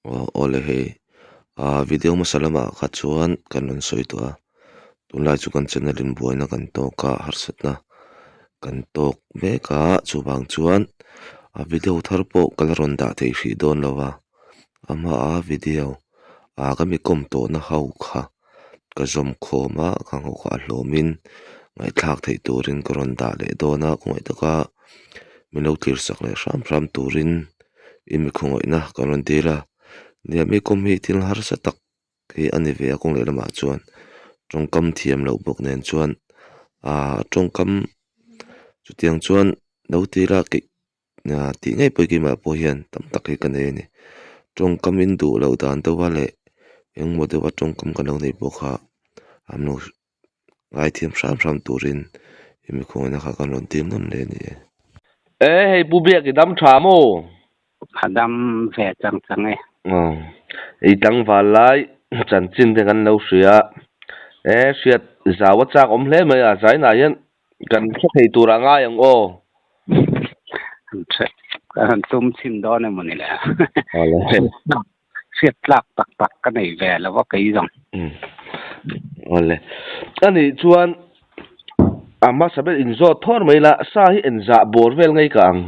ole he video masalama kha chuan kan on soi to tunlai chu kan channel in buaina kan to ka harsatna kan tok me ka chuwang chuan video tharpo kalaron da thei hri don lawa ama video ka mi kom to na hau kha ka zom khoma ka ho kha hlomin ngai thak thei turin koron da le dona koi taka mino tir sak le ram turin imi khongoi na karon tira nia mi kom hi til har sa tak hi ani ve akong le lama chuan tongkam thiam lo bok nen chuan tongkam chutiang chuan no tira ki na ti ngai poi ma po hian tam tak hi kan ni tongkam in du lo dan to wale eng mo de wa tongkam kan lo nei bokha amno ngai thiam ram turin imi khongoi na kha kan lon tim non le ni hei bu bia ki dam tha mo hadam ve chang ei tang wa lai chan chin de kan lo sia siat zawa chak om hle mai a zai na yan kan thei tura nga yang o kan tum chin do ne mon ni la siat lak tak kan nei ve la wa kai jong ole ani chuan ama sabel in zo thor mai la sa hi en za bor vel ngai ka ang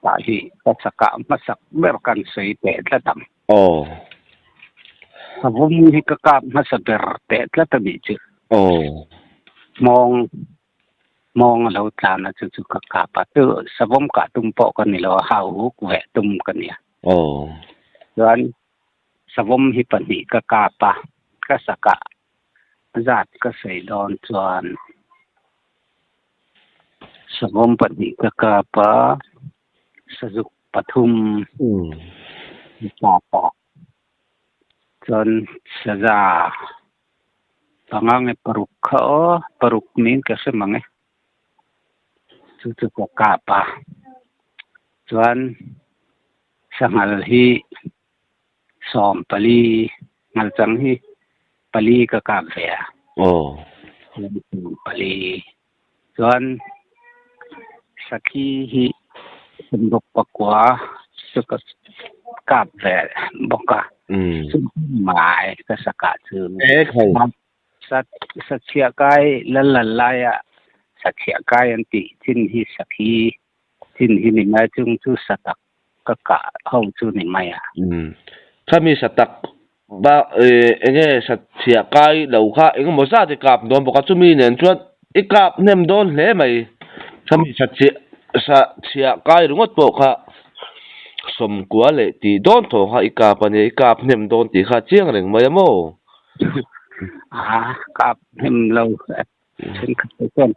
ka hi ka saka masak mer kan sei te tla tam sabum hi ka masaber te tla tam chi mong lo tla na chu ka pa tu sabum ka tum po kan ni lo hau huk ve tum kan ya dan sabum hi pan ni ka pa ka saka zat ka sei don chuan sabum pan ni ka pa sajuk pathum pa chuan saja pangang paruk min ka se mange chu ka pa chuan sangal hi som pali ngal chang hi pali ka ve pali chuan sakhi hi sendok pakwa suka ka ve boka mai ka saka chu sat sia kai lalaya sakhia kai anti chin hi sakhi chin hi ni ma chung chu satak ka hau chu ni maya khami satak ba enge sathia kai lo kha eng mo sa de kap don boka chumi nen chuan ikap nem don hle mai khami sathia kai rungot po kha som kwa le ti don tho kha ikap ani ikap nem don ti kha chiang reng mai mo kap nem lo chen ka chen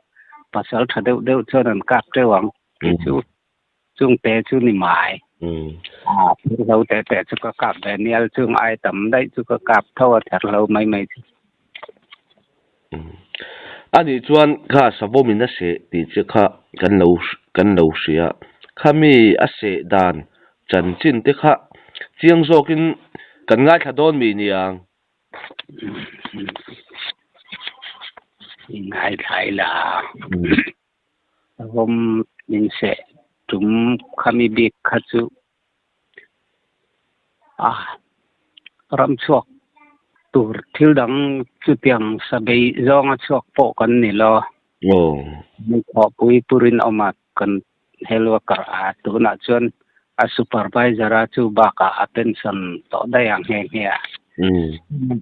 pasal thadeu chuan kap tewang chu chung te chu ni mai lo te chu ka kap ve nial chung ai tam dai chu ka kap thaw thar lo mai ani chuan kha sabomin na se ti che kha kan lo sia khami a se dan chan chin te kha chiang zokin kan ngai thadon mi niang ngai thai la sabom min se tum khami bi khachu ram chok tur thil dang chu tiang sabai zong a chok po kan ni lo ni kho pui purin oma kan helwa kar a tu na chuan a supervisor a chu ba ka attention to da yang he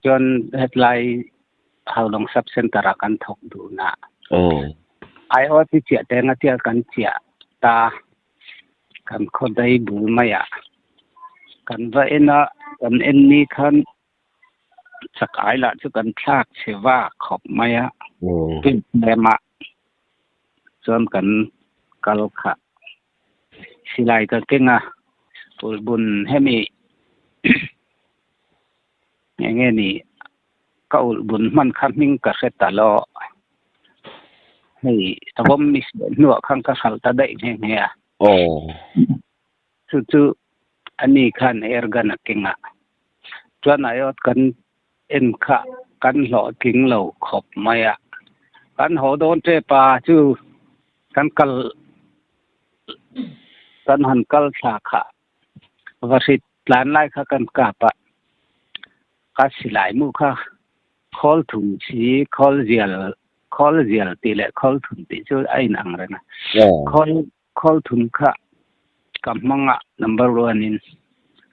chuan headline how long sub center kan thok du na ai o ti chia te nga tia kan chia ta kan khodai bu maya kan va ena kan enni khan sakai la chu kan thak chewa khop maya pin lema chon kan kal kha silai ka kenga pulbun hemi nge ni kaul bun man khaming ka setalo hei tabom mis no khang ka salta dai nge ya chu ani khan ergana kenga chuan ayot kan en kha kan lo king lo khop maya kan ho don te pa chu kan kal kan han kal sa kha ว่าสิล้านไล่ค่ะกันกาปะก็สิหลายหมู่ค่ะคอลถุงสีคอลเจียลติและคอลถุงติจูไอ้หนังเลยนะคอลถุงค่ะกับมังอ่ะ number 1 in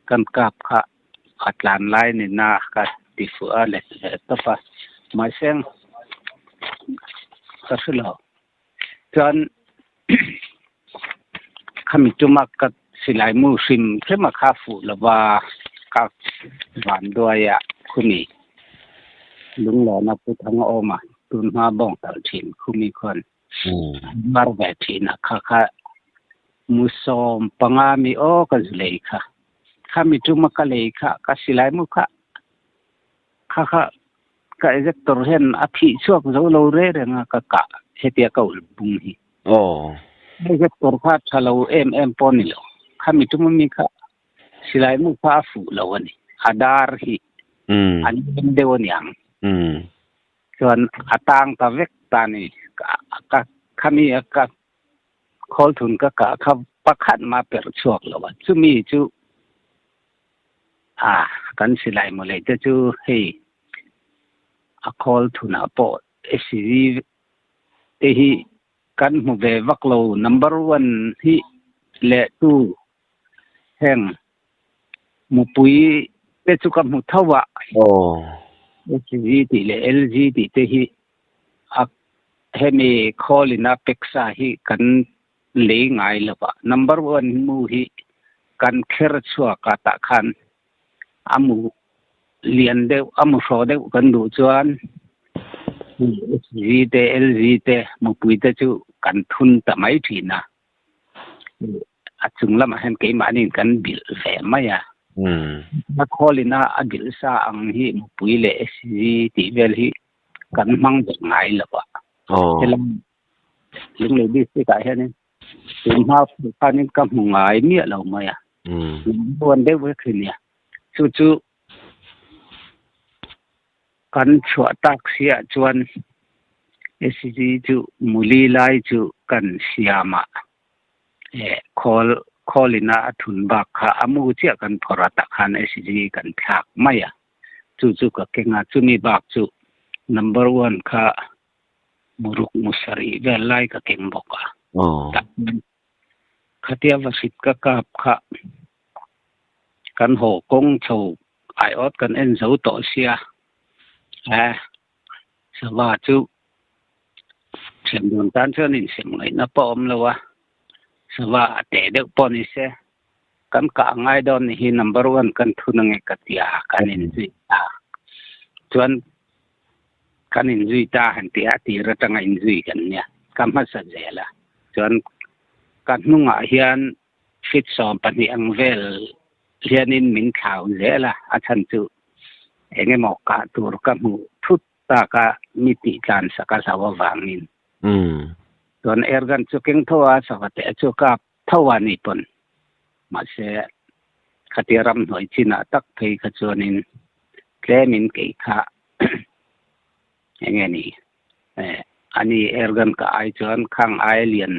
กันกาบค่ะอัดล้านไล่นี่นะก็ติฟัวเล็ตะฟะมาเสียงก็สิแล้วจนขมิจุมักก็สิหลายหมู่ซิมเพิ่นมาคาฟูแล้วว่ากับหวานด้วยอ่ะคุมีลุงหลอนะพุทธังออกมาตุนมาบ้องตะถินคุมีคนมารแวทินะค่ะมุสอมปังอามีโอก็เลยค่ะขมิจุมักก็เลยค่ะก็สิหลายหมู่ค่ะก็เอ็กตอร์เห็นอภิชวกโซโลเรเรงก็กะเฮเตียก็อุลบุงฮีเอ็กตอร์ค่ะชะโลเอ็มปอนิโลขมิจุมัมีค่ะสิหลายหมู่ค่ะฟูโลวนี่อาดาร์ฮีอันนี้เดวนี่ยังส่วนอาตางตะเวกตานี่ก็ขมีก็คอลทุนก็เขาประคันมาเปิดชวกแล้วว่าจุมีจุกันสิหลายหมู่เลยจะให้call to na po SCV hi kan mu ve vaklo number 1 hi le tu heng mu pui pe chu kam mu thawa SCV ti le LG ti te hi hemi call ina peksa hi kan le ngai lawa number 1 mu hi kan kher chua ka ta khan amuเรียน deu amu so deu kan du chuan GT LGT mu pui te chu kan thun ta mai thina achung lama hen ke manin kan bil ve maya na kholina agil sa ang hi mu pui le SGT vel hi kan mang de ngai lawa helam ling le bi se ka hen tin ha panin kam ngai mi lo maya bon deu we khinia chuกันชัวตักเสียจวนSCG จุมุลีไลจุกันเสียมาคอลินาทุนบักค่ะอมูเจียกันพอรตักหัน SCG กันทักไม่อ่ะจุก็เก่งจุมีบักจุ number 1 ค่ะมุรุกมุสรีเวลไลก็เก่งบอกอ่ะค่ะเทียบสิทธิ์ก็กับค่ะกันโหกงโชไอออดกันเอ็นโซโตเสียสว่าจุเสียงดวงตาเชื่อนินเสียงไหนนะปอมแล้ววะสว่าแต่เด็กปอนิเสกันกะง่ายดอนนี่ number 1 กันทุนงกติยากันอินจุตาจวนกันอินจุตาหันติอาติระตังอินจุกันเนี่ยกัมหัสเจละจวนกันนุ่งอาเฮียนฟิตสอมปนิอังเวลเรียนินมินข่าวเจละอาชันจุเองหมอกกะตัวกับหมู่ทุตตากะมิติการสักสาววางินส่วนกันจุกิงทัวสักแต่จุกับทวานิปนมาเสคติรำหน่วยจินาตักเพยขจวนินแคลมินเกยคะอย่างนี้อันนี้กันกะไอจวนข้างไอเลียน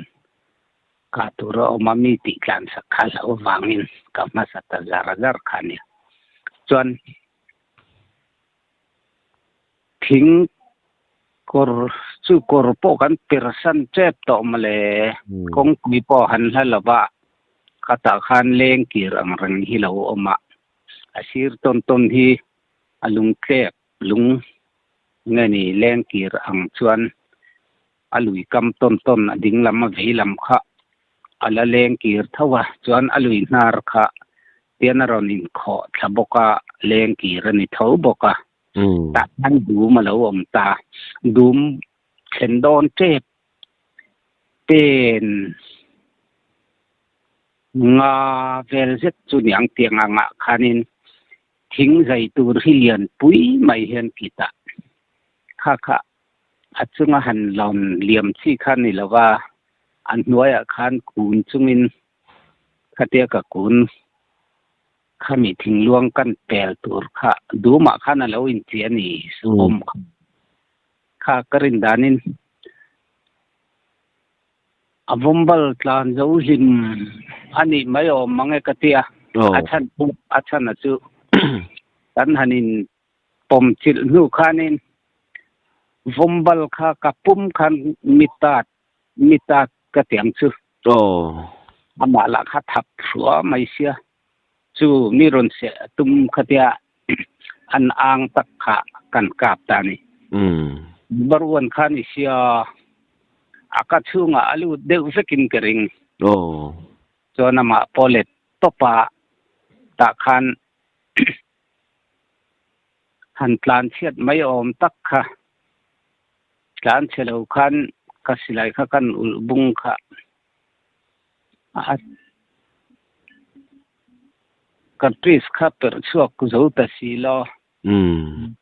กะตัวเรามามิติการสักสาววางินกับมาสัตจารจคันเนี่ยจวนทิ้งกอร์สุกอร์ปกันเปอร์เซ็นต์เจ็บต่อมาเลยคงมีพอหันแล้วว่าคาตาขันเลี้ยงกีรังรังฮิลาวอมาอาศิรต้นที่ลุงเก็บลุงเงี้ยนี่เลี้ยงกีรังชวนลุยกำต้นดิ่งลำมาวิลำค่ะเลี้ยงกีรทว่าชวนลุยนาร์ค่ะเตียนรอนินขอทบกะเลี้ยงกีรนี่เท่าบกะตาอันดูมาแล้วอมตาดูมเข็นโดนเจ็บเป็นงาเวลเซตจุนยังเตียงงะคานินทิ้งใจตัวที่เลียนปุ้ยไม่เห็นกิตาค่ะอาจุงหันหลอนเหลี่ยมที่คันนี่แล้วว่าอันน้อยคันกูนจุมินคาเตียกับกูนข้ามีทิ้งล่วงกันเปลตัวข้าดูมาข้านั่นแล้วอินเดียนี่สมข้ากรินดานินอวมบัลตานเจ้าหินอันนี้ไม่ยอมมังเอกตีย อาชันปุอาชันจุกันหันินปมจิลนูคานินวมบัลคากับปุมคันมิตากะเตียงจุอามาละคาทับหัวไม่เสียจูมีรนเสตุมคเตียอันอ่างตักขะกันกาบตานี่บรวนคานิเสียอากาชุงอาลูเดวสกินกริงจนมาโปเลตตปาตะคันหันพลานเชียดไม่อมตักค่ะการเชลวคันกัสิไลค่ะกันอุลบุงค่ะกันทริสค่ะเปิดช่วงกุศลตัสีลอ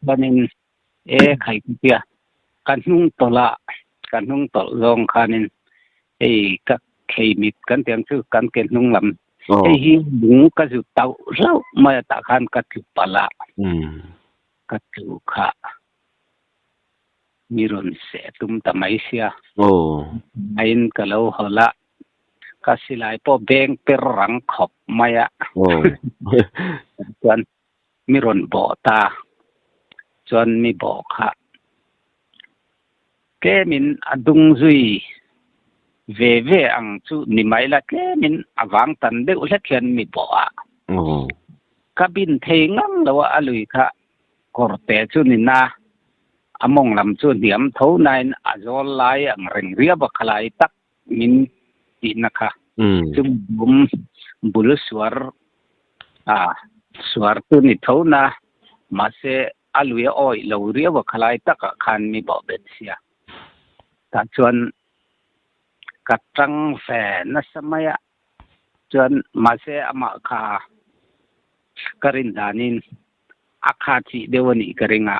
บันินไข่เปียกันนุ่งตละกันนุ่งตลองคันินกักเคมิดกันเตียงชื่อกันเกนนุ่งลำหิบุงกัจุเตาเล่ามาตะคันกัจุปละกัจุค่ะมีรนเสตุมตะไมเสียไอ้นกะเลาหละกัสิไลปอเบงเปรังขอบมายะจวนมีรนบ่อตาจวนมีบ่อค่ะแกมินอดุงซุยเวอังจุนิไมละแกมินอวังตันเดอุละเขียนมีบ่อกะบินเทงังละวะอลุยค่ะกอรเตจุนินาอมงลำจุเดียมเท่านายอจอลไลอังเริงเรียบคลายตักมินตินะคะจุบุลสวรสวรตุนิเท่านามาเสอลุยอ้อยเราเรียบคลายตักคันมีบ่เบ็ดเสียตาจวนกัดจังแฝนสมัยจวนมาเสอมาคากรินดานินอาคาจิเดวนิกริงะ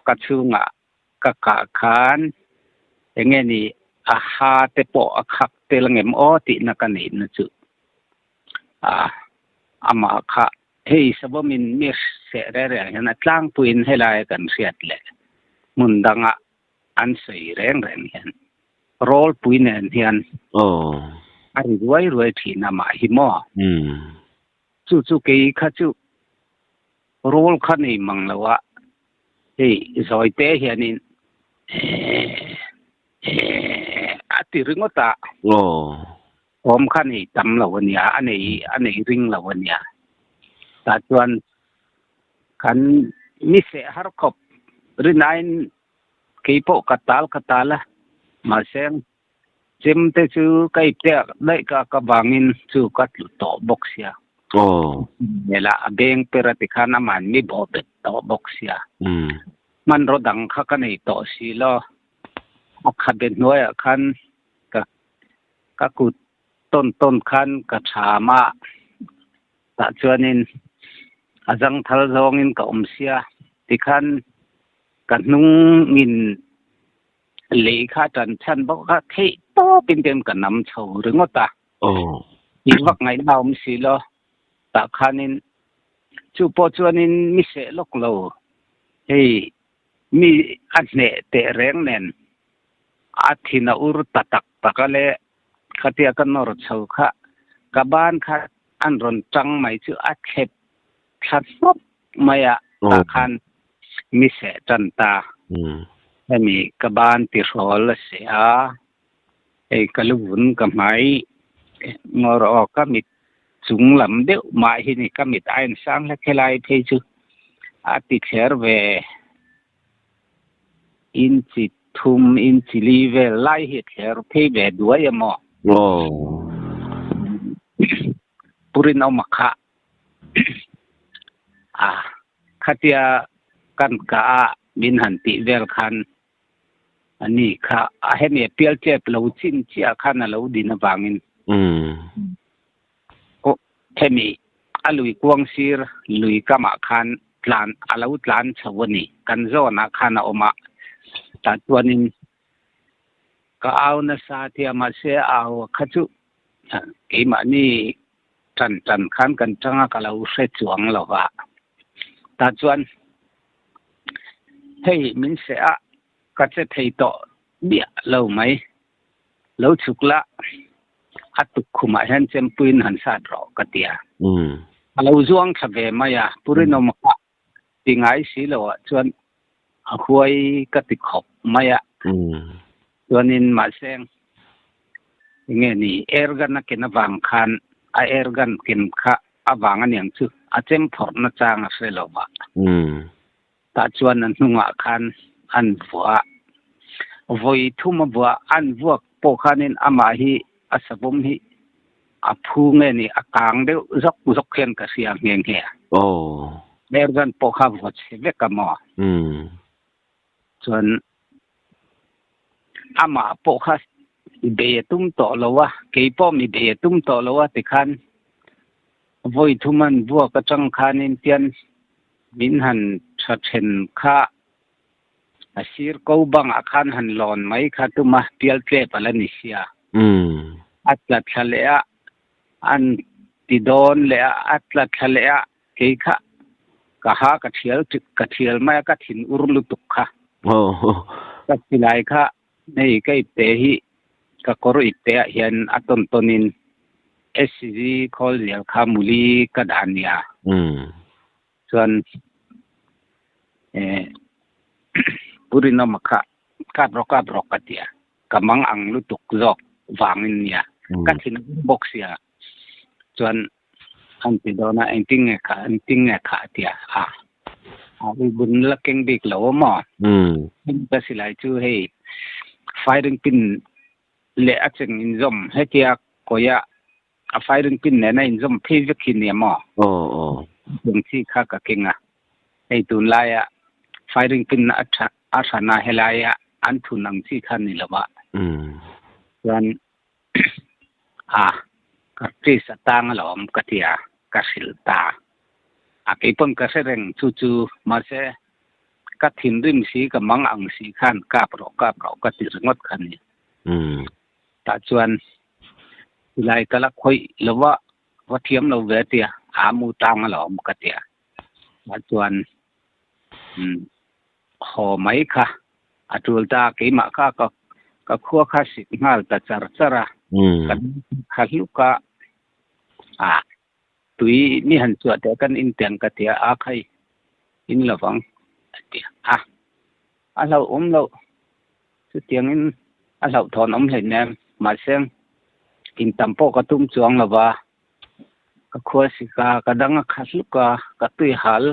กัดชุงะกักะคานอย่างนี้อาหาเตปอคักเตลังเอ็มอตินักันนี่นะจุอามาคะเฮ้ยสบมินมีเสเร่ๆนะกลางปุยนให้ลายกันเสียดแหละมุนดังอันใส่แรงเห็นโรลปุยนเห็นอันรวยที่นามาหิมอจุเกยข้าจุโรลขันนี่มังแล้ววะเฮ้ยซอยเตะเห็นอาติริงตาผมขันนี่ตำเหล่าวันนี้อันนี้ริงเหล่าวันนี้แต่จวนขันมิเสหารขบหรือนายกีโปกตาลมาเซงจิมเตจูไก่เตะได้กะบางินจูกัดลุตบกเสียเนี่ยละเบงเปรติขานามันมีบ่เบ็ดตบกเสียมันรดังข้ากันนี่ต่อสีล้อขัดเด็ดน้อยคันกะกุดต้นคันกะชามาตะจวนินอาจังทลซองอินกะเสียติคันกะนุงงินเลขาจันฉันบอกว่าเฮ้ยโตเป็นกันนำเฉาหรืองตาอีวักไงดาวมสีล้อตะคันินจูปอจวนินมิเสลกโลเฮ้ยมีอันเนเตแรงเนนอาทินาอุรุตักตะกะเลคติอากันนรชาวค่ะกะบ้านค่ะอันรนจังไม่ชื่ออาเขบชัดซบมายะตะคันมิเสจันตาและมีกะบ้านติรอลเสียกะลุนกะไม้งอรอกะมิจุงลำเดียวมาหินี่กะมิตไอ้สังและเคลายเพจุอาติเชรเวอินจิทุมอินจิลีเวไลเฮเทอร์เพเวด้วยมอปุรินเอามาคะขัดยากันกะบินหันติเวลคันอันนี้ค่ะเห็นเนี่ยเปียลเจ็บเราชินเชียคันเราดินบางินก็เห็นมีอลุยกวงซีร์ลุยกะมาคันหลานเราหลานชาวนี่กันโซนักคันออกมาตัดวันนี้ก็เอาหน้าสาที่มาเสียเอาขจุกี่มันนี่จันขันกันจังก็เราเสียจวงเราว่าตัดวันเฮ้ยมินเสียก็จะเทต่อเบี้ยเราไหมเราฉุกละ อัตุคุมาเห็นเจมปุยนหันสาดรอกะเตียเราจวงทะเวมายาปุรินอมะติงไอสิโลจวนหวยกะติขบมายาจวนนินมาเซงเงนี่เอร์กันนะเกนวังคันเอร์กันเกนคะอวังอันยังซึอาเจมพอร์นะจางเสโลบะตาจวนนั้นนุงะคันอันฟัวvoi thuma bua an vuak po khanin ama hi asabum hi aphu nge ni akang de zok khen ka sia ngeng he bergan po kha vot se ve ka mo chon ama po kha be tum to lowa ke po mi be tum to lowa ti khan voi thuman bua ka chang khanin tian min han tha then kha asir ko bang akhan han lon mai kha tuma pial tle palanisia atla thalea an tidon le atla thalea ke kha ka ha ka thial mai ka thin urlu tukha ka tilai kha nei kai te hi ka koru itte hian aton tonin SCG call ya kha muli ka dania chuan Purina makha kat rok katia kamang ang lutuk zok wangin nia katin box ya chuan antidona enting kha tia abi bun lakeng big lo mo ba silai chu hei firing pin le acheng in zom hetia koya a firing pin ne na in zom phevkin ne mo bung chi kha ka kinga ei tun la ya firing pin athana helaya anthu nang chi khan ni lawa chuan ka tri satang lom katia ka silta ke pon ka sereng chu ma se ka thin rim si ka mang ang si khan ka pro ka ti ngot khan ni ta chuan lai kala khoi lawa wa thiam lo ve tia amu tang lom katia ma chuan ho mai kha atulta ke ma kha ka khua kha si ngal ta chara kan khaluka tui ni han chu te kan in teng ka tia a khai in lawang tia alo lo chu tiang in alo thon le nem ma seng in tampo ka tum chuang lawa ka khua si ka dang khaluka ka tui hal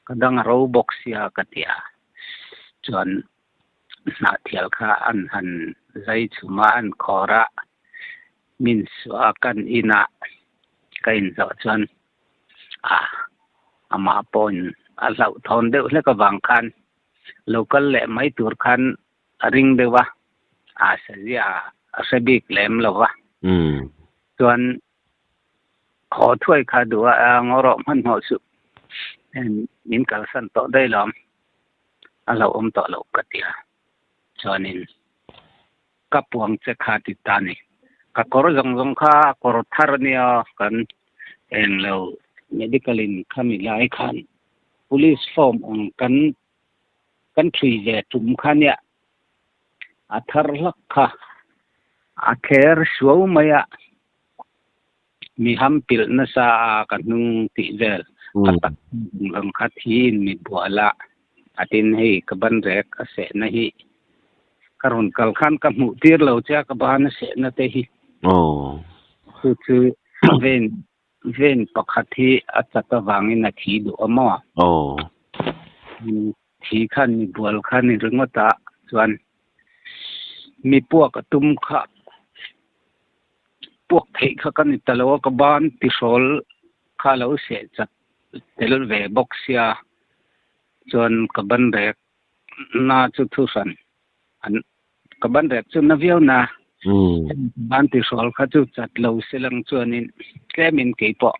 ka dang ro box ya ka tia chuan na thial kha an han zai chuma an khora min swa kan ina kain zo chuan ama pon alau thon de le ka wang khan local le mai tur khan ring dewa saria asabik lem lowa chuan kho thoi kha duwa ngoro man ho su min kal san to dai lom alo to lo katia chonin kapuang che kha ti tani ka kor jong kha kor tharnia kan en lo medical in khami lai khan police form on kan three je tum khania athar lakha akher shuo maya mi ham pil na sa kanung ti zel atak ang khathin mi buala atin hei kaban rek ase na hi karon kal khan ka mu tir lo cha ka ban se na te hi chu ven pakhathi achata wangin na thi du amo thi khan ni bual khan ni ringota chuan mi puak atum kha puak thei kha kan talo ka ban ti sol kha lo se chat telul ve boxia chuan kaban rek na chu thu san an kaban rek chu na viau na ban ti sol kha chu chat lo selang chuanin klemin ke po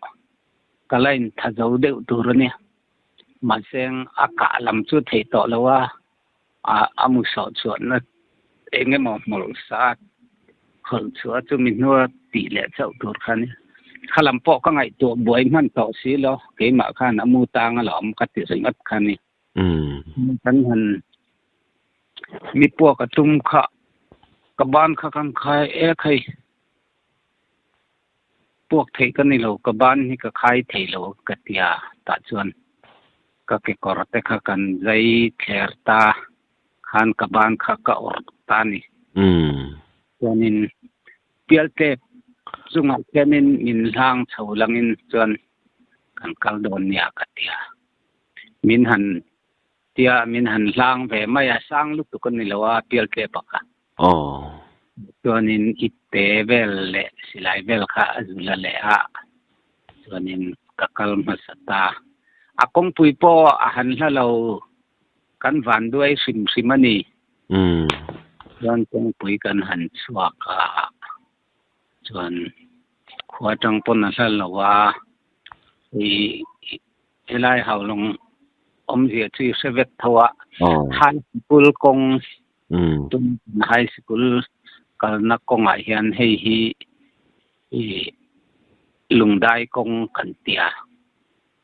kalain thajau de turani ma seng aka lam chu thei to lawa amu so chuan na enge mo mol sa khol chu chu min no ti le chau tur khani khalam po ka ngai to boi man to si lo ke ma khan amu tang lom ka ti singat khani kan han mi po ka tum kha ka ban kha kan khai e khai พวกเทกันนี่เรากบ้านนี่ก็ขายเทโลกะเตียตาจวนก็เกกอรเตคะกันใจแคร์ตาคันกบ้านคะกะอรตานี่จวนนินเปียลเตซุงแค่นินมินลางเฉาลังอินจวนกันกัลโดนยากะเตียมินหันเตียมินหันลางเวมายาสร้างลูกตุกันนี่ละว่าเปียลเตปะคะจวนนินอิเตเวลเลสิไลเวลคะอซุลเลอะจวนนินกะกัลมัสตาakong puipo ahan halaw kan vanด้วยสิมนี่ย้อนคงปุยกันหันสวากส่วนขวาจังปนนั่นละว่าไล่เฮาลงอมเสียที่เสเวตทวะไฮสคูลกงตุนไฮสคูลกัลนักกงอาเฮียนเฮฮีลุงได้กงกันเตีย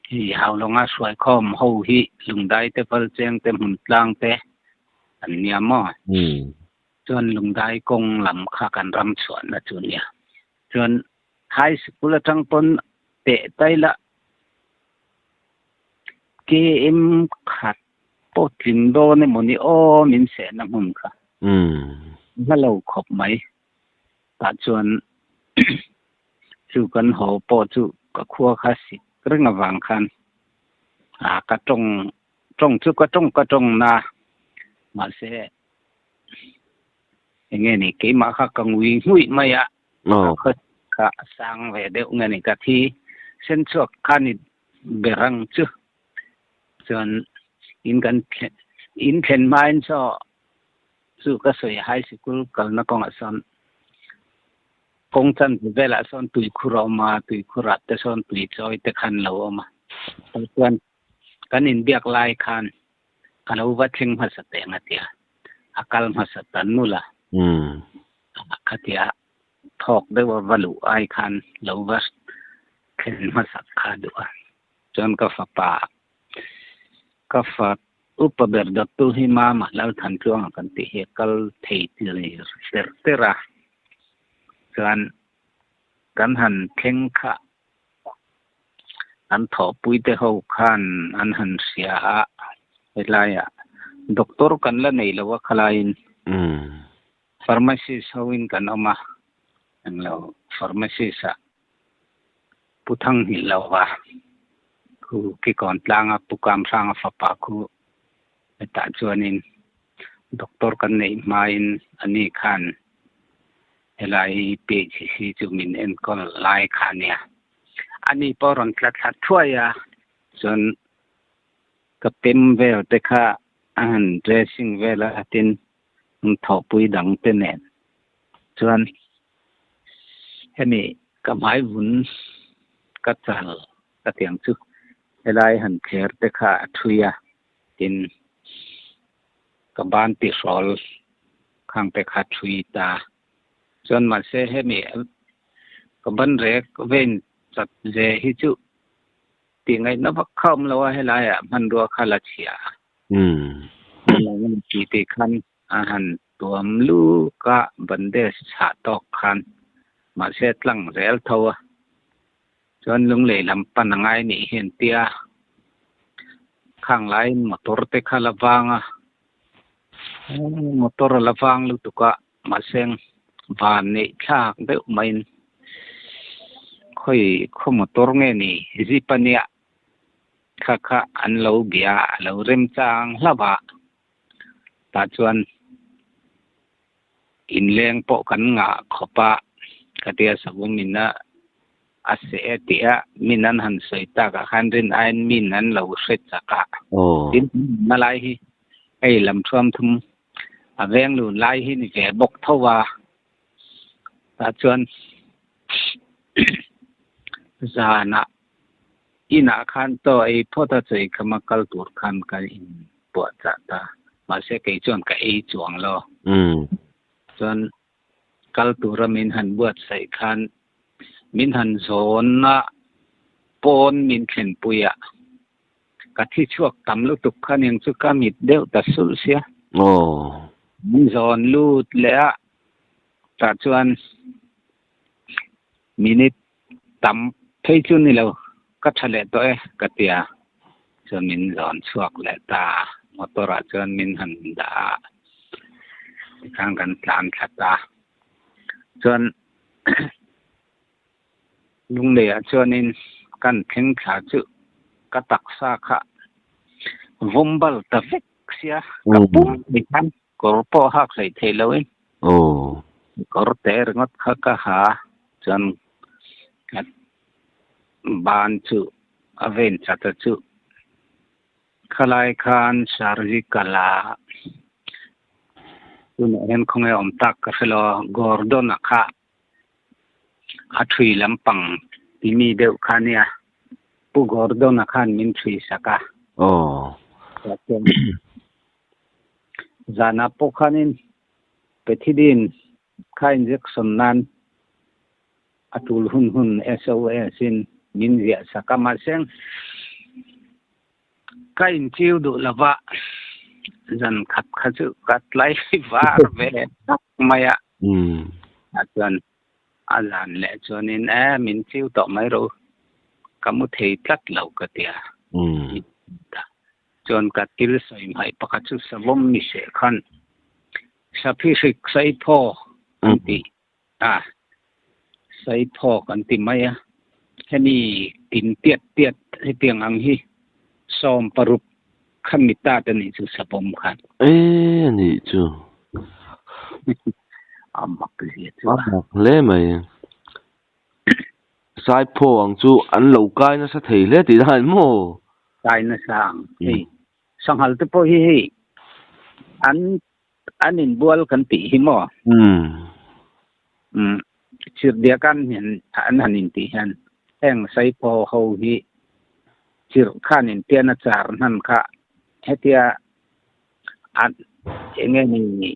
ที่เฮาลงอาสวยคอมเฮาฮิลุงได้แต่เปิลเจงเต็มหุ่นกลางแต่อันเนี้ยมอจนลุงได้กงลำค่ากันรำสวนนะจุเนี่ยจนไฮสคูลจังปนเตะไตละเกมขัดปดลินโดในหมนี่โอมินเสนมุมค่ะถ้าเราขบไหมตัดจวนจูกันโหปอจูกับครัวคาสิเรื่องวางคันกระจงจุกระจงนามาเสอย่างเงี้ยนี่เกมาคักกังวิงุยไม่อะก็สร้างไว้เดี๋ยวเงี้ยนี่กะที่เส้นชวกคันนี่เบรังจุส่วนอินเข็นไม้ซอสุก็สวยไฮสคูลกันนักกองอัศนกงจันเวลาสอนตุยคุรอมาตุยคุรัตแต่สอนตุยจอยแต่คันเหลาออกมาส่วนกันอินเบียกลายคันกันเอาวัดชิงมาสเตงเตียอาการมาสตันนู่ละคเตียทอกได้ว่าวลุไอคันเหลาวัดเข็นมาสักขาด้วยจนก็ฝากก็ฝากอุปเบิร์ดตุหิมามาแล้วทันช่วงกันติเฮกัลเทติเลยเตระกันหันเข่งขะอันถอปุยเตเฮาคันอันหันเสียเวลาด็อกเตอร์กันละนี่ละว่าคลายฟาร์มาซิสเฮาอินกันออกมาอันเราฟาร์มาซิสพุทธังหิลาวะคือที่ก่อนปลางปุกามสร้างฝาปาคูตาจวนินด็อกเตอร์กันนี่มาอินอันนี้คันไลเปจิจุมินเอ็นก็ไลคันเนี่ยอันนี้พอรังคลัดช่วยจนกับเต็มเวลแต่ค่ะอาหารเดรสซิ่งเวลาตินถอปุยดังเป็นแน่จนแค่นี้กับหมายวุ้นกัดจัลกัดเตียงจุไลหันเคร์แต่ค่ะช่วยตินกับบ้านติสอลข้างแต่ค่ะช่วยตาจนมาเสเฮมีกับบันเรกเว้นจัดเจฮิจุติไงนับคำแล้วว่าให้ไรมันรัวคาลาเชียแล้วมันกีติคันอาหารตัวมลูกะบันเดสชาตอกคันมาเสตลังเรลทัวจนลุงเลยลำปันไงนี่เห็นเตียข้างไหลมอเตอร์เตคาลาวังมอเตอร์ลาวังลูกตุกะมาเซงบานนี่ชากได้ไม่ค่อยข้อมตัวเงี้ยนี่จีปันเนี่ยข้าอันเราเบียเราเริ่มจางละบะตาจวนอินเลี้ยงปกกันงะขบปะกระเดียสกุมินะอาเสเตียมินันหันสวยตากะขันรินไอมินันเราเสร็จจักะดินมาไล่ไอ้ลำท่วมทุ่มแวงหลุนไล่หินแกบกเท่าว่าตาจวนจานะอินาคันโตไอพ่อตาใจขมากัลตูร์คันกันอินปวดจัตตามาเสกไอจวนกับไอจวงโลจวนกัลตูร์มินหันบวชใส่คันมินหันโซนนะปนมินเข็นปุยะกะที่ช่วงตำลุตุกขันยังสุกามิดเดวตัสุลเสียมินโซนลูดเละตาจวนมินิ tâm thấy chu ni lo ka thale to e ka tia chuan min zon chuak le ta motora chuan min han da khang kan tlan thata chuan lung le chuan in kan theng tha chu ka taksa kha vombal ta vek sia ka pum ni kan kor po hak sei theloin kor ter ngot kha ka ha chuan ban chu aven chata chu khalai khan sarji kala tun hen khonge om tak ka felo gordon akha athui lampang timi deu khania pu gordon akhan min thui saka zana pokhanin pethidin kha injection nan atul hun SOS in min zia sakama seng kain chiu du lava zan khat khachu kat lai var ve maya atwan alan le chonin min chiu to mai ro kamu thei tlat lau ka tia chon ka til soi mai pakachu savom mi se khan sapi sik sai pho anti sai pho anti maya heni tin tiat he tiang ang hi som parup khamita tani chu sapom khan ni chu amak ji chu le mai sai pho ang chu an lo kai na sa thei le ti dan mo kai na sang hi sanghal te po hi an in bual kan ti hi mo chir dia kan hen an hanin ti han eng sai pho ho hi chir khan in tiana char nan kha hetia an enge ni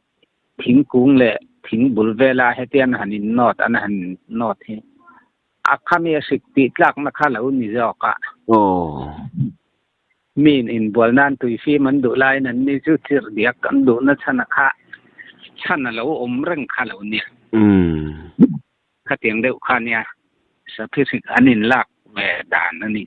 thing kung le thing bulvela hetian hanin not an han not he akhami sikti tlak na khala uni joka min in bolnan tui fi man du lai nan ni chu chir dia kan du na chana kha chana lo om reng khala uni khatiang deu khania sa phik anin lak ve dan ani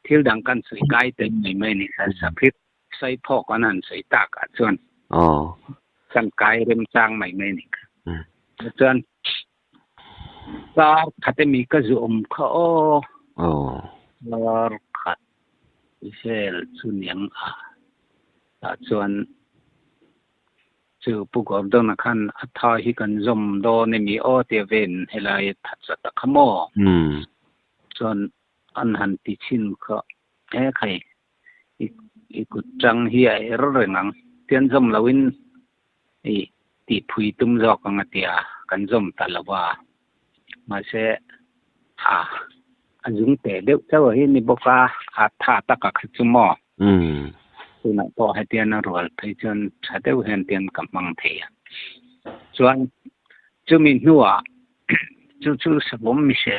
thil dang kan sui kai te mai ni sa phik sai phok anan sai tak a chuan kan kai rem chang mai ni chuan sar khate mi ka zum kha sar khat isel chuniang ta chuan chu pu gor do na khan atha hi kan zom do ne mi o te ven helai that sa ta khamo chuan an han ti chin kha khai i ku chang hi ai rengang tian zom lawin ti phui tum jok ang atia kan zom talawa ma se ajung te deu chaw hi ni boka tha ta ka khumo tuna po hatian rol thai chon chadeu hen tian kamang the chuan chumin nuwa chu sabom mi se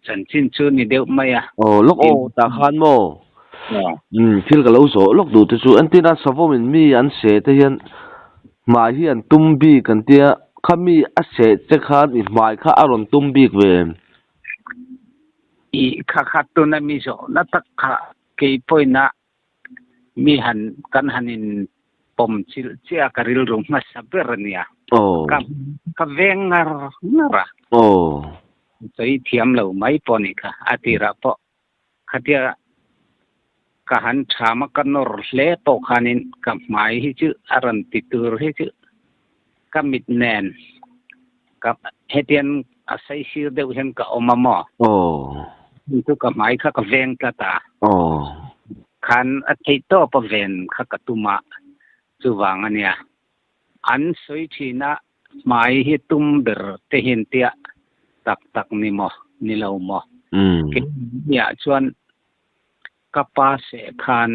chan chin chu ni deu maya lok ta khan mo thil ka lo so lok du te chu antina savom in mi an se te hian ma hi an tumbi kan tia khami a se che khan i mai kha aron tumbi ve i kha tu na mi zo na tak kha ke poina mi han kan hanin pom chil chia karil rum ma sabernia ka vengar nara chai thiam lo mai poni kha atira po khatia ka han thama kanor hle po khanin ka mai hi chu aran ti tur hi chu kamit nen ka hetian asai sir deu hen ka omama tu ka mai kha ka veng ta khan athei to pa ven kha ka tuma chuwang ania an soi thina mai hi tum ber te hin tia tak ni mo ni lo mo ke ya chuan kapa se khan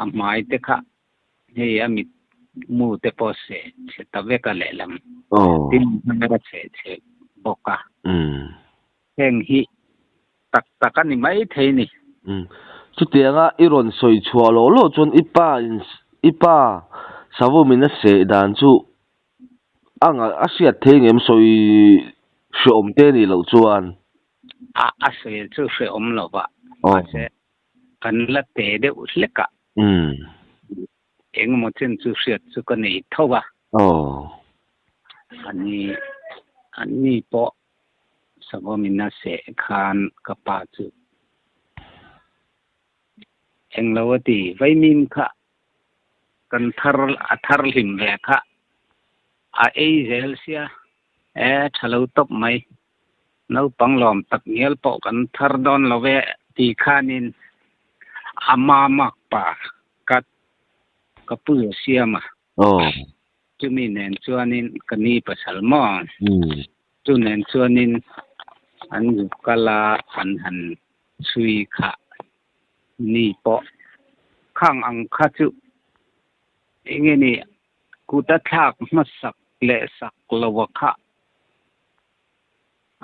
amai te kha he amit mu te po se ta ve ka lelam tin na che boka heng hi tak ani mai thei ni chu tianga iron soi chua lo chon ipa savu min se dan chu anga asiat thengem soi shom te ni lo chuan a se chu se lo ba se kan la te de usleka eng mo chen chu siat chu kan nei thowa ani po sabomina se khan kapa chu eng lawati vaimim kha kan thar lim ve kha a ei zel sia thalo top mai no panglom tak ngel po kan thar don love ti khanin ama mak pa kat kapu siama chumi nen chuanin kani pasal mo chu nen chuanin an kala han sui kha ni po khang ang kha chu engeni kuta thak masak le sak lawakha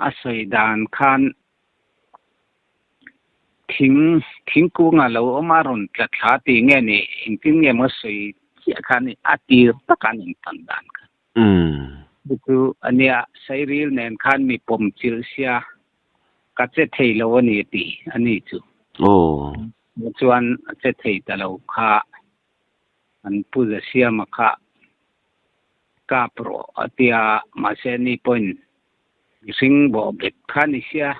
asoi dan khan thing ku nga lo amaron tla tha ti nge ni ingtin nge mo soi chia khan ni atir takan tan dan kha bu ania sairil nen khan mi pom chil sia ka che thei lo ni ti ani chu chuan che thei ta lo kha an pu za sia ma kha ka pro atia ma se ni point sing bo bet khani sia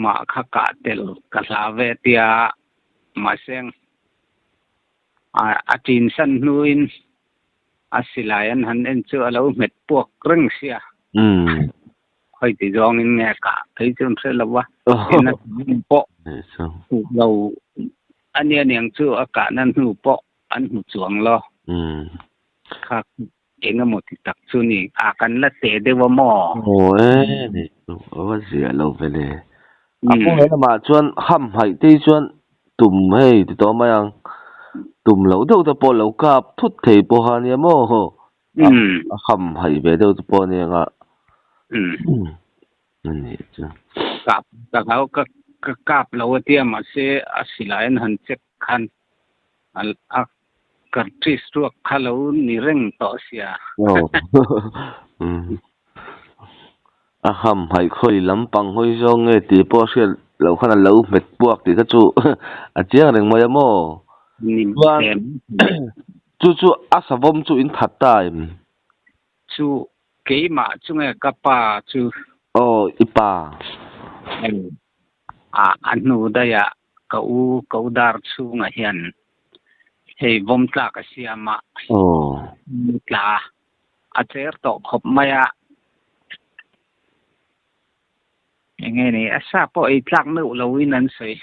ma kha ka tel ka la ve tia ma seng atin san nuin asilayan han en chu alo met puak reng sia hoi ti jong in nge ka thei chun se lawa ena po lo ania niang chu aka nan hu po an hu chuang lo kha enga mo ti tak chu ni akan la te de wa mo ni wa sia lo vele apo hena ma chuan ham hai te chuan tum hei ti to mayang tum lo do ta po lo kap thut thei po ha ni mo ho ham hai ve do ta po ni nga ni chu kap ta hau ka kap lo tia ma se asilain han chek khan al kartris tu khalo ni reng to sia ham hai khoi lampang hoi zong nge ti po se lo khana lo met puak ti ka chu a chiang reng moya mo nim chu asavom chu in thatta chu keima chunga kapa chu ipa anu daya kau dar chu nga hian hei vom tla ka siama tla a cher to khop maya enge ni asa po I tlak nu lo winan sei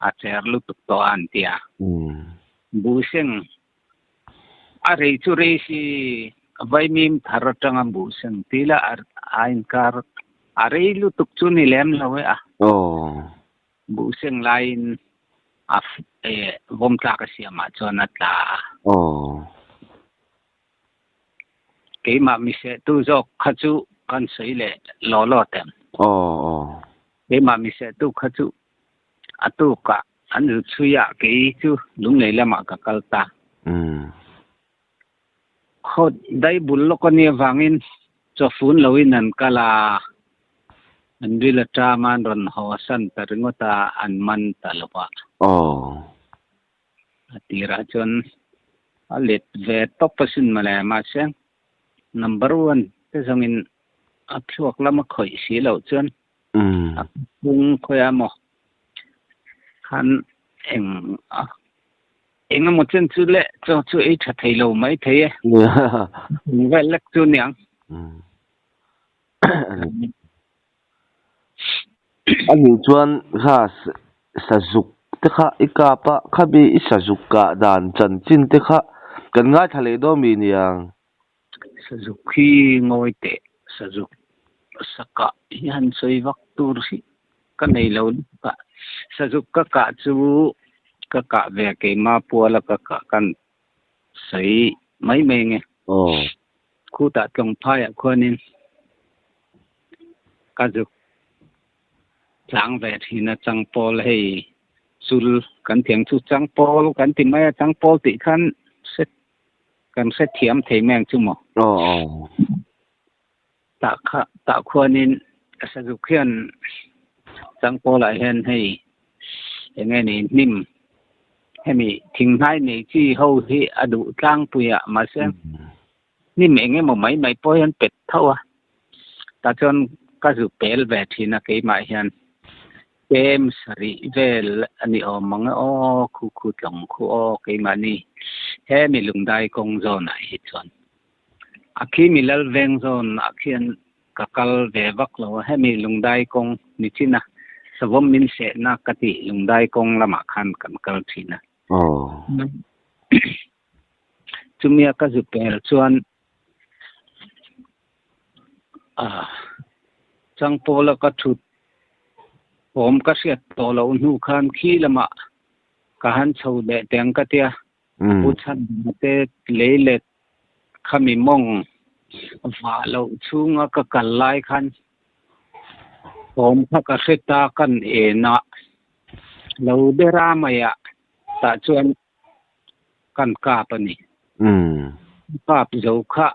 a cher lu tu to an tia bu seng are chu re si vai mim tharatang bu seng tila ain kar are lu tuk chu ni lem lo a bu seng lain vom tla ka siama chona tla ke ma mi se tu zo khachu kan sei le lo tem ke ma mi se tu khachu atu ka an ru chuya ke chu lung le lama ka kalta khod dai bul lo ko ni wangin cho fun loin an kala an dila ta man ron ho san taringota an man talwa atira chon alet ve topasin mala ma seng number 1 te songin aphuak lama khoi si lo chon bung khoya mo khan eng mo chen chu le chu e tha thei lo mai thei ve lek chu niang ani chuan kha sajuk te kha ikapa khabi isajuk ka dan chan chin te kha kan ngai thale do mi niang sajuk khi ngoi te sajuk saka yan soi vak tur si ka nei lo ka sajuk ka chu ka ve ke ma puala ka kan sei mai nge khu ta tlong phaya khonin ka juk chang ve thina chang pol hei sul kan thiang chu chang pol kan ti mai chang pol ti khan set กันเสถียมเทแมงจุหมออ๋อตะควนินสะสุเขียนสังโปละเห็นให้ยังไงนี่นิ่มให้มีทิ้งท้ายนี่ที่เฮาที่อดุกลางปุยมาเสียนิ่มเองไงบ่ไม่ปอยอันเป็ดเท่าตาจนก็สุเปลแวทีนะเกมาเห็นเกมสริเวลอันนี้มังคุหลงคุเกมานี่เฮมีลุงได้กงโซนฮิจอนอาคีมีลลเวงโซนอาคีนกัลเววักโลให้มีลุงได้กงนิจินะสวมมินเสนะกติลุงได้กงละมาคันกันกัลทีนะอ๋อจุมีก็สุเปลส่วนจังโปละก็ทุดผมก็เสียตอละอุนูคันขี้ละมากะหันชาวเดแตงกะเตียอุชันเตเลเลขมิมงว่าเราชุงก็กันหลายคันผมพักเสตากันเอนะเราได้รามายะตะจวนกันกาปนี่กาปเจ้าค่ะ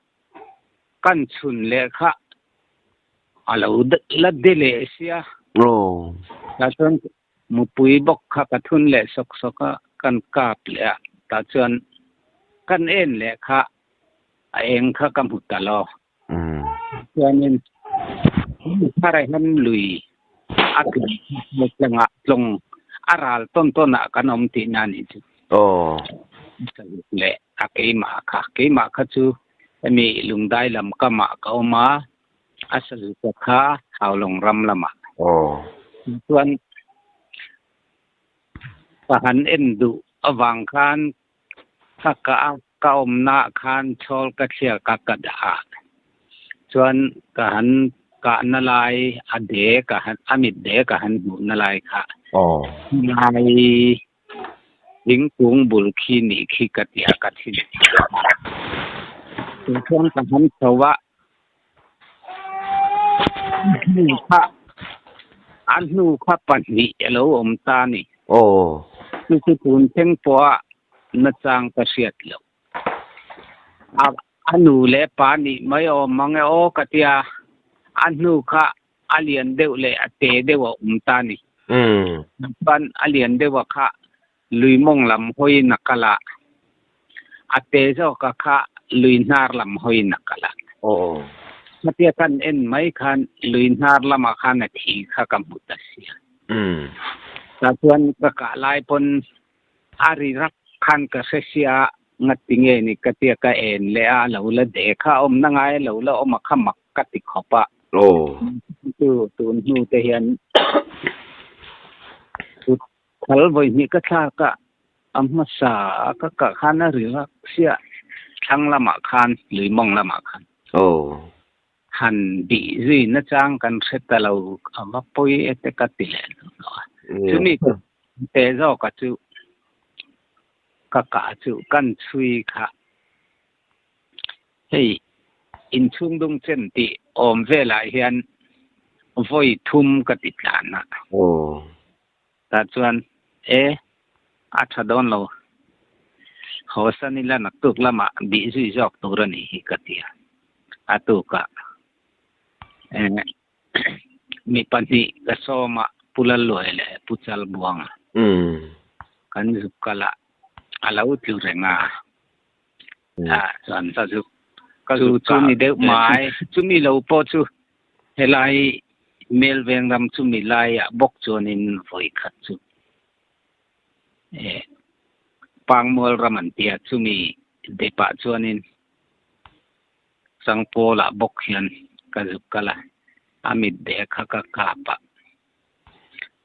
กันชุนเลค่ะเราละเดเลเสียโอ้ตาจวนมุปุยบกค่ะกะทุนเลสกกันกาปเลตาจวนกันเอ็นเลค่ะเองค่ะกำหุตะลอส่วนนี้ถ้าไรนั้นลุยอักมกลังลงอาราลต้นกันอมตินานิจุโอ้เลอักมาค่ะจูมีลุงได้ลำกะมะกะอมาอาสลุกะค่ะเฮาลงรำละมะโอ้ส่วนปะหันเอ็นดุอวังคานถ้ากะอมนาคานชอลกะเชียกะกะดาส่วนกะหันกะนลายอเดกะหันอมิดเดกะหันบุนลายค่ะอ๋นายหิงกุงบุลคีนี่คีกะเตียกะทิส่วนกะหันสวะนี่ค่ะอันนูค่ะปันนี่โลอมตานี่โอ้นี่คือปูนเพ่งปัวนจังกะเสียดโลอันนูเลปานี่ไม่มังกะเตียอันนูค่ะอาเลียนเดวเลอเตเดวอมตานี่ปันอาเลียนเดวค่ะลุยมงลำหอยนักละอเตเจ้าค่ะลุยนาร์ลำหอยนักละโอ้มาเตียกันเอ็นไม่คันลุยนาร์ลำคันทีค่ะกัมพูตาเสียแต่ส่วนกะลายปนอาริรักคันกะเสียงัดติงเอนี่กะเตียกะเอ็นเลอาเหลาละเดค่ะอมนังไงเหลาละอมขมักกะติขอบะโอ้ตูนหูเตียนขลบอยนี่ก็ท่ากะอัมสากะกะคันหรือเสียทั้งละมะคันหรือมองละมะคันโอ้หันดีจีนะจังกันเสตเราอามาปอยเอตกะติเลนจุนี่เตจอกะจุกะกะจุกันชุยค่ะเฮ้ยอินชุงดงเจนติอมเวลาเฮียนไว้ทุ่มกะติตานะโอ้ตาจวนอาชดอนเราโหสันนิละนักตุกละมาดีจุยจอกตัวนี้กะเตียอาตุกะมีปัญหากะโซมาปุลลอยเลยปุจัลบวงกันสุกละอาลาอุติเรงาสันตะจุก็จุมีเดไม้จุมีเราพอจุเฮลัยเมลเวงรำจุมีลายบกจวนินไว้ขัดจุปังมัวรมันเตียจุมีเดปะจวนินสังโปละบกเฮียนกะจุกะละอามิดเดคะกะกาปะ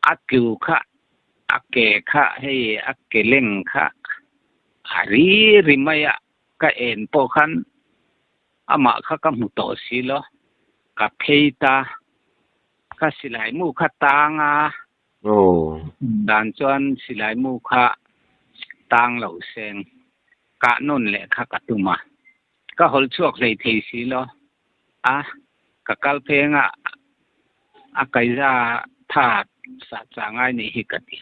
อักกิวคะอักเกคะให้อักเกเล็งคะอารีริมายะกะเอ็นโปคันอามาคะกะมุโตสิโลกะเพตากะสิไลมูคะตางาโอ้ดานจวนสิไลมูคะตางเหล่าเซงกะนุ่นแหละคะกะตุมาก็หลชวกเลยเทสิโลกะกัลเพงอะไกจาทาสะจางไงนี่ฮิกะติ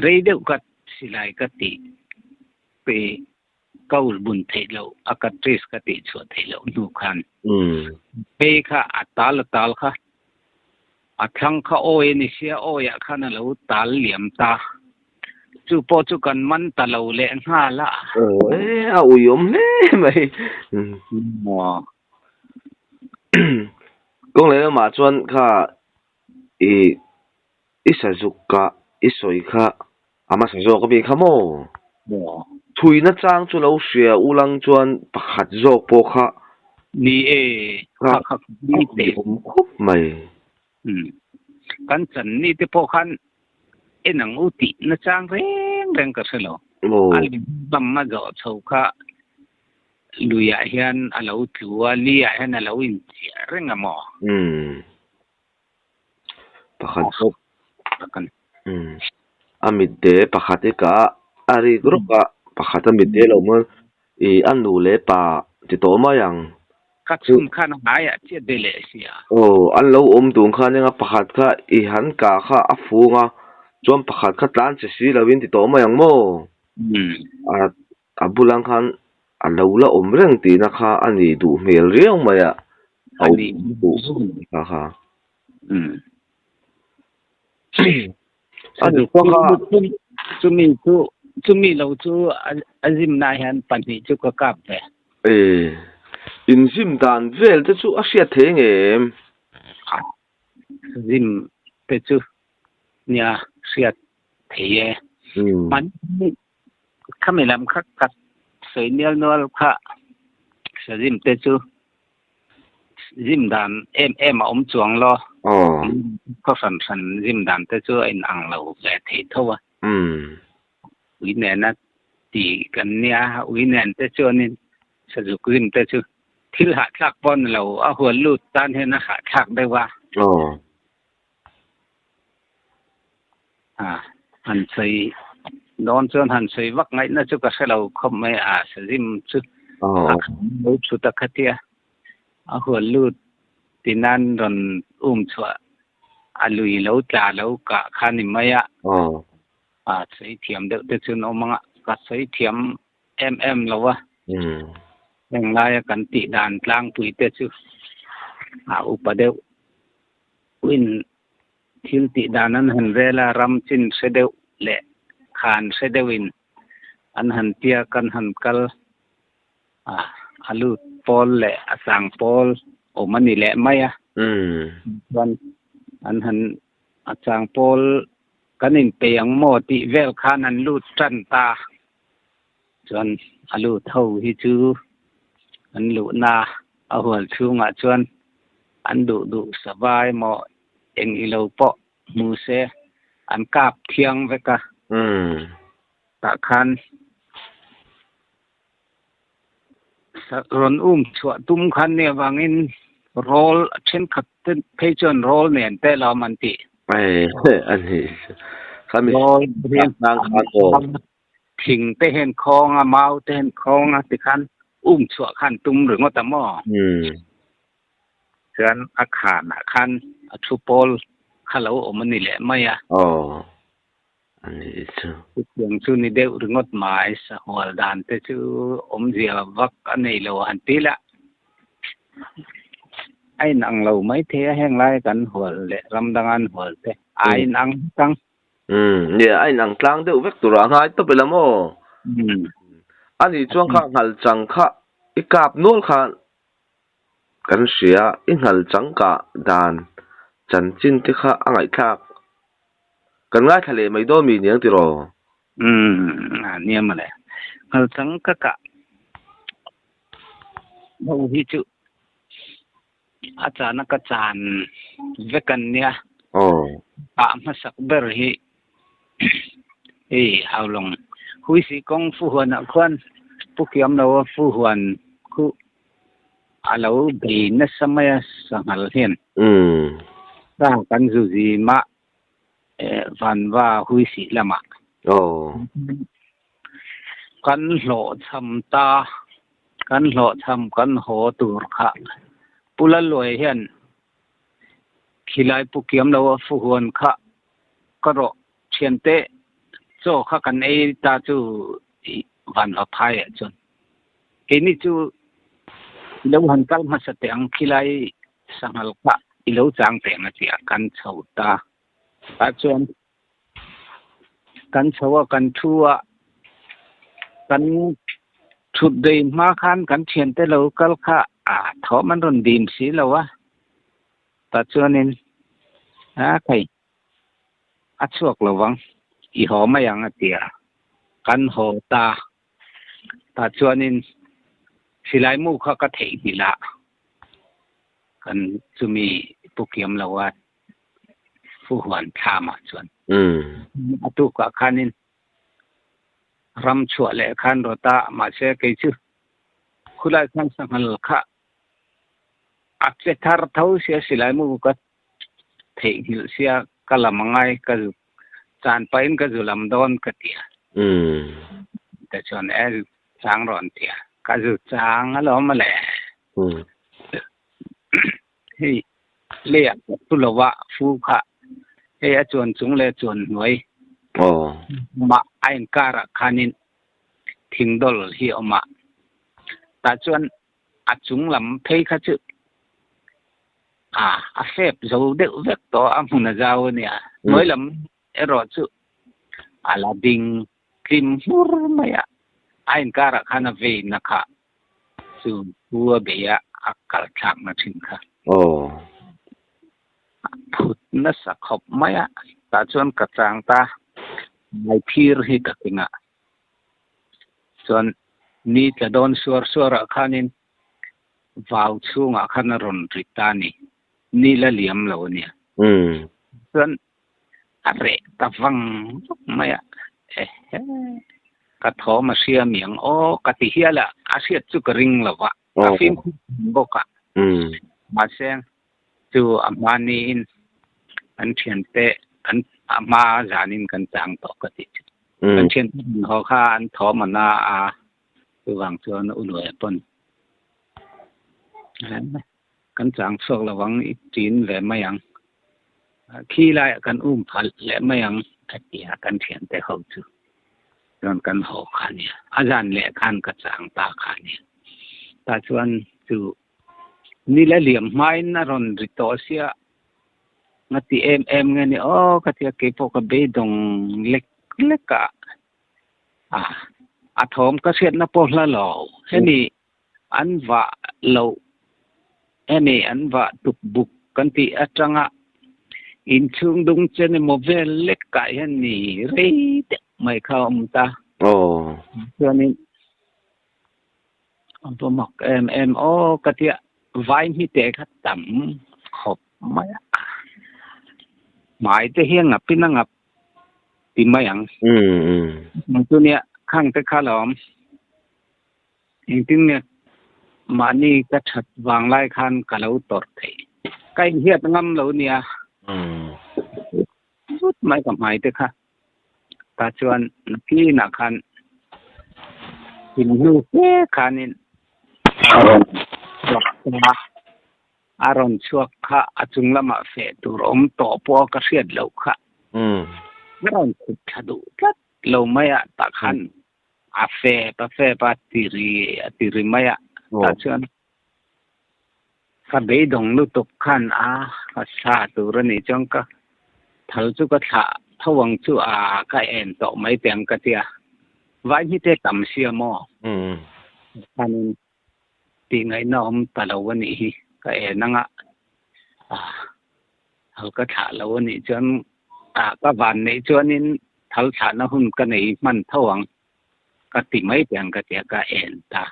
เรเดวกะสิไลกะติเป เก้าบุญเทโลอากาตริสกติชัวเทโลนูคันเปค่ะอัตาลตาลค่ะอัทังค่ะโอเอนิเซียโอยะค่ะนั่นแล้วตาลเหลี่ยมตาจูโปจูกันมันตะโลเลงหาละเอายมเล่ไหมหมอ讲嚟马转卡一世俗卡一岁卡阿妈世俗嗰邊卡麼推那張做老師烏冷轉白黑咗波卡นี่คักนี่เตไม่กันสันนี่ที่พวกคันหนังอุตินะจางแรงก็ใช่หรออันบัมมาจ่อชาวค่ะลุยเฮียนอันเราถือว่าลียเฮียนอันเราอินเสียเรื่องอะหมอประคันศพอามิดเดประคัดกะอาริกรุกะประคัดอามิดเดเราเมื่ออันดูเลปะติโตมาอย่างคัดซุมขันหายเจียเดเลเสียอันเราตุงขันยังประคัดค่ะหันกะค่ะอัฟูงะจวนประคัดค่ะตานเสียเราวินติโตมาอย่างโมบุลังขันอันเราละเรื่องตีนะคะอันนี้ดูเมลเรื่องมาอะอันนี้ดูนะคะอันนี้พวกจุมีเราจูอาซิมนายฮันปันนี้จุกกลับไปอินซิมดานเวลจะจูอาเซียเทงซิมเตจูเนี่ยเสียเทมันข้าไม่ลำคักกัดสวยเนียนวลค่ะซิมเตจูซิมดานอมจวงรอก็สันซิมดานเตจูไอ้นังเราแหละเทเท่าวินเนนตีกันเนี่ยวินเนนเตจูนี่สะดุกินเตจูที่หาทักปอนเราเอาหัวลูดตานเห็นนะหาทักได้ว่าหันใส่นอนจนหันใส่วักไงน่าจะก็ใช้เราคมไม่สริมชุดรูปชุดตะขัดเตียเอาหัวลูดตีนั่นรอนชัวอาลุยแล้วจ่าแล้วกะขานิมายะใส่เทียมเด็กๆชุนเอามังก็ใส่เทียมแล้ววะยังไล่กันติดานกลางปุ๋ยเตจูอุปเดววินทิลติดานั้นหันเวลารำจินเสดวเละขานเสดวินอันหันเตียกันหันกัลอาลูปอลเละอสังปอลโอมันนี่แหละไม่วันอันหันอสังปอลกันอินเปียงโมติเวลขานันลูดจันตาจวนอาลูเท่าฮิจูอันลุนาเอาหัวชูงชวนอันดุสบายหมอเองอีโลเปาะมูเซอันกาบเทียงไว้กะตะคันรอนชัวตุ้มคันเนี่ยวางินโรลเช่นขัดเพจนโรลเนี่ยแต่เรามันติอันนี้ถ้ามีเรียนนางคันถิงเตเห็นคองเมาเตเห็นคองติคันชัวคันตุ้มหรือว่าตะหม้อเชิญอาคารคันชูโปลคาโลมันนี่แหละไม่อันนี้ชื่อชื่อนี่เดียวหรืองดหมายสหัวดานแต่ชื่อเสียวักอันนี้เราหันตีละไอ้นังเราไม่เทแห้งไรกันหัวเละรำดังอันหัวเตไอ้นังตั้งเนี่ยไอ้นังตั้งเดี๋ยวเวกตัวอะไรต้องเป็นละโมอันนี้ช่วงข้างหันจังค่ะอีกาบโน่นค่ะกันเสียอินหันจังกะดานจันจินที่ค่ะอ่างไอ้ทักกันง่ายทะเลไม่โดนมีเนื้อติโรเนี่ยมาเลยหันจังกะเราฮิจุอาจารย์กจานเวกันเนี่ยมาสักเบอร์ฮีเอาลงคุยสิกงฟูหวนควันผู้เกี่ยมเราฟูหวนคู่เราบีนัสมัยสังหารเห็นร่างกันสุจีมาวันว่าคุยสิละมากันโหลทำตากันโหลทำกันโหตูร์ค่ะปุละลอยเห็นขี้ไล่ผู้เกี่ยมเราฟูหวนค่ะก็รอเชียนเตโจข้ากันไอตาจูวันอภัยจน kini chu lo han kal ma sa teng khilai sangal ka ilo chang te na chi kan chhauta ta chuan kan chhawa kan thua kan thut dei ma khan kan thian te lo kal kha tho man ron dim si lo wa ta chuanin kai chuak lawang I ho ma yang atia kan ho ta chuanin silai mu kha ka thei bila kan chumi pukiam lawat fu huan thama chuan atu ka khanin ram chua le khan rota ma se kai chu khulai khan sangal kha akse thar thau sia silai mu ka thei hil sia kalamangai ka chan pain ka zulam don ka tia ta chuan chang ron tia ka zu chang alo ma le hei le tu lawa fu kha hei a chuan chung le chuan noi ma ain kara khanin thingdol hi oma ta chuan a chung lam thei kha chu a fep zo de vek to amuna jaw nia noi lam ero chu ala ding kim hur maya ain kara khana ve na kha chu bua be ya akal thak na thin kha phut na sa khop maya ta chuan ka chang ta mai phir hi ka kinga chuan ni ta don suar khanin vau chunga khana ron ritani ni la liam lo nia chuan are ta wang maya ka tho ma sia miang ka ti hiala a siat chu ka ring lawa ka film boka ma seng chu amani in an thian te an ama zanin kan chang to ka ti kan thian ho kha an tho mana chu wang chuan uloi pon kan chang sok lawang I tin le mayang khi lai kan phal le mayang atia kan thian te ho chu don kan ho khania azan le khan ka chang ta khania ta chuan chu ni la liam mai na ron rito sia ngati em ngani ka tia ke po ka be dong lek ka a thom ka set na po hla lo heni an wa lo eni an wa tuk buk kan ti atanga in chung dung chen mo vel lek ka yani re mai khom ta cho nên ông tôi mặc em cái tiệt vai như thế khát tẩm hộp mãi tới hiên ngập pin ngập tìm mấy ăn mình tôi nè khang tới khá lắm tiếng nè mà ni cái thật vàng lai khan cả lâu tọt thế cái hiệt ngâm lâu nè rút mấy cái mãi tới khá ta chuan khi na khan hindu khanin aron chuak kha achung lama fe tur to po ka riat lo kha aron thadu tat lo maya ta khan a fe pa tiri maya ta chuan ka be dong lu tok khan ka sa tur ni chong ka thal chu ka tha thawang chu ka en to mai teng ka tia vai hi te tam sia mo khanin ti ngai nom ta lo ni hi ka enanga hal ka tha lo ni chon ka van nei chonin thal tha na hun ka nei man thawang ka ti mai teng ka tia ka en ta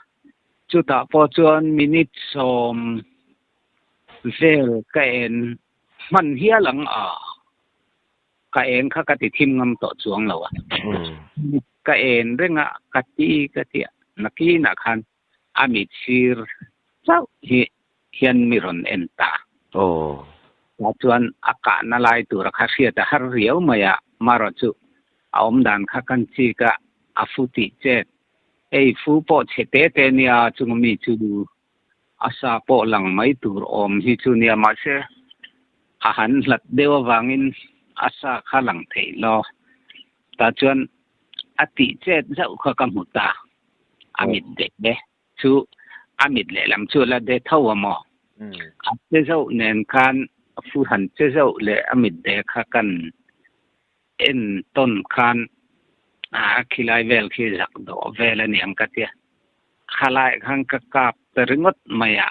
chu ta po chon minute som vel ka en man hia lang ka en kha ka ti thim ngam to chuang lo ka en renga ka ti ka tia naki na khan amit sir chau hi hian miron enta ta chuan aka na lai tur kha sia ta har riau maya maro chu aom dan kha kan chi ka afuti che ei fu po chete te nia chungmi chu asa po lang mai tur om hi chu nia ma se a han lat dewa wangin asa khalang thei lo ta chuan ati che zau kha kamuta amit de chu amit le lam chu la de thau mo che zau nen khan fu han che zau le amit de kha kan en ton khan khilai vel khi jak do vel aniam ka tia khalai khang ka kap teringot maya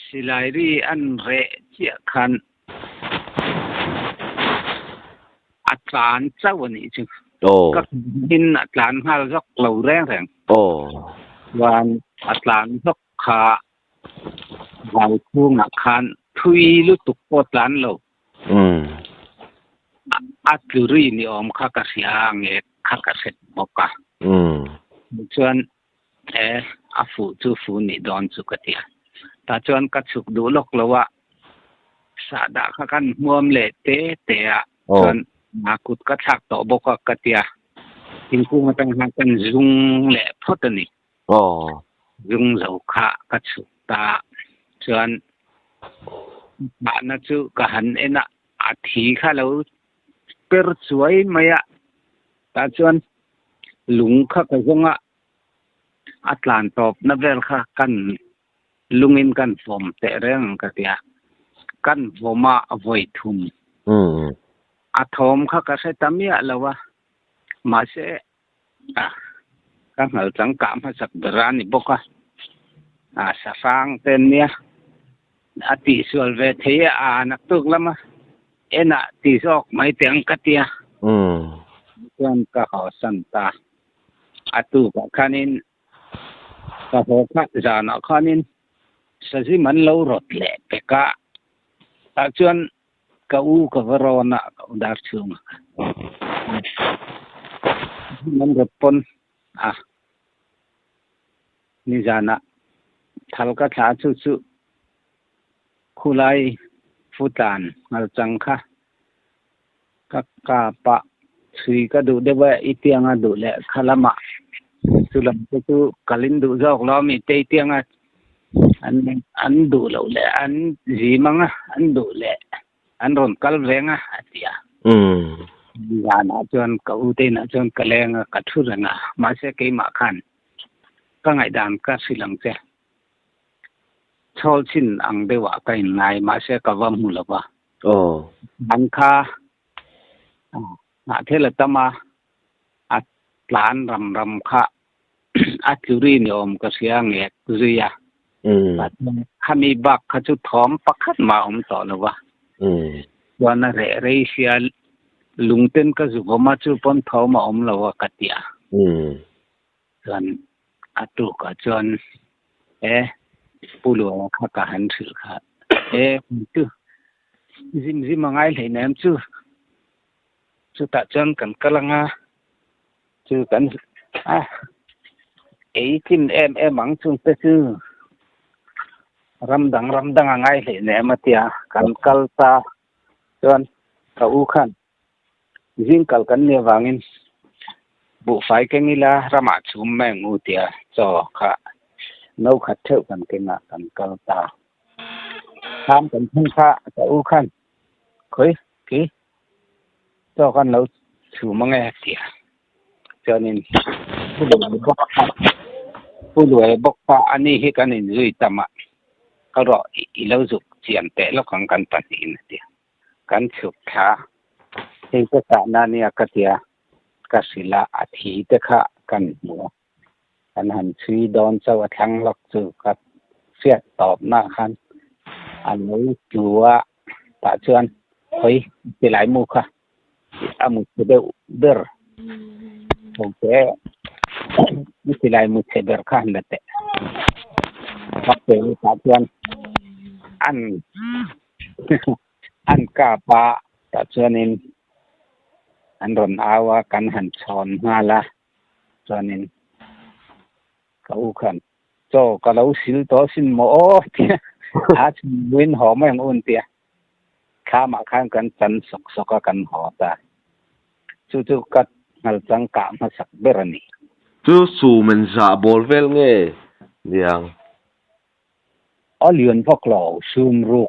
silai ri an re chia khan atlan chawani chu ka hin atlan hal zok lo reng reng wan atlan zok kha wal khung na khan thui lu tuk potlan lo aturi ni om kha ka siang e kha ka set boka chuan afu chu fu ni don chu ka tia ta chuan ka chuk du lok lowa sa da kha kan muam le te a chuan nakut ka thak to boka ka tia tingku matang han kan zung le photani zung zau kha ka chu ta chuan ba na chu ka han ena a thi kha lo per chuai maya ta chuan lung kha ka zonga atlan top na vel kha kan lungin kan form te reng ka tia kan voma avoi thum athom kha ka se tamia lawa ma se kan hal chang kam ha sak darani boka sa sang ten nia ati sual ve thea anak tuk lama ena ti sok mai teng ka tia chuan ka ho santa atu ka khanin ka ho kha jana khanin saji man lo rot le peka ta chuan ka u ka varona dar chung man rot pon ni jana thal ka tha chu chu khulai futan ngal changkha ka pa sui ka du de wa itianga du le khalama sulam chu kalin du jok lo mi te tianga an du lo le an ji manga an du le an ron kal venga atia ya na chuan ka u te na chuan kalenga ka thuranga ma se ke ma khan ka ngai dan ka silang che chol chin ang dewa kai ngai ma se ka wa mu la ba an kha na thela tama at plan ram kha aturi ni om ka siang e kuya khami bak kha chu thom pakhat ma om to la wa wana re sia lungten ka zu goma chu pon thoma om la wa katia chuan atu ka chuan pulo kha ka han thil kha tu zim mangai le nem chu ta chuan kan kalanga chu kan tin em ang chu te chu ramdang angai le nem atia kan kalta chuan ka u khan jingkal kan ne wangin bu fai kengila rama chum meng u tia cho kha no khat theu kan kenga kan kalta tham kan thung kha ka u khan khoi ki cho kan lo chu mangai tia cho nên puloi bok pa ani hi kan in zui tama ka ro I lo zuk chian te lo kan pan in tia kan chuk tha ei ka ta na ni akatia ka sila athi te kha kan mu kan han chui don chaw thang lok chu ka fiat top na khan an lo chuwa ta chuan hoi ti lai mu kha amu de der okay ni ti lai mu che der khan la te ka pe ta chuan an ka pa ta chuanin an ron awa kan han chon ngala chuanin ka u khan cho ka lo sil to sin mo a win ho mang un tia kha ma khan kan chan sok kan ho ta chu ka ngal chang ka ma sak berani chu su men za bol vel nge liang olion phoklo sum ru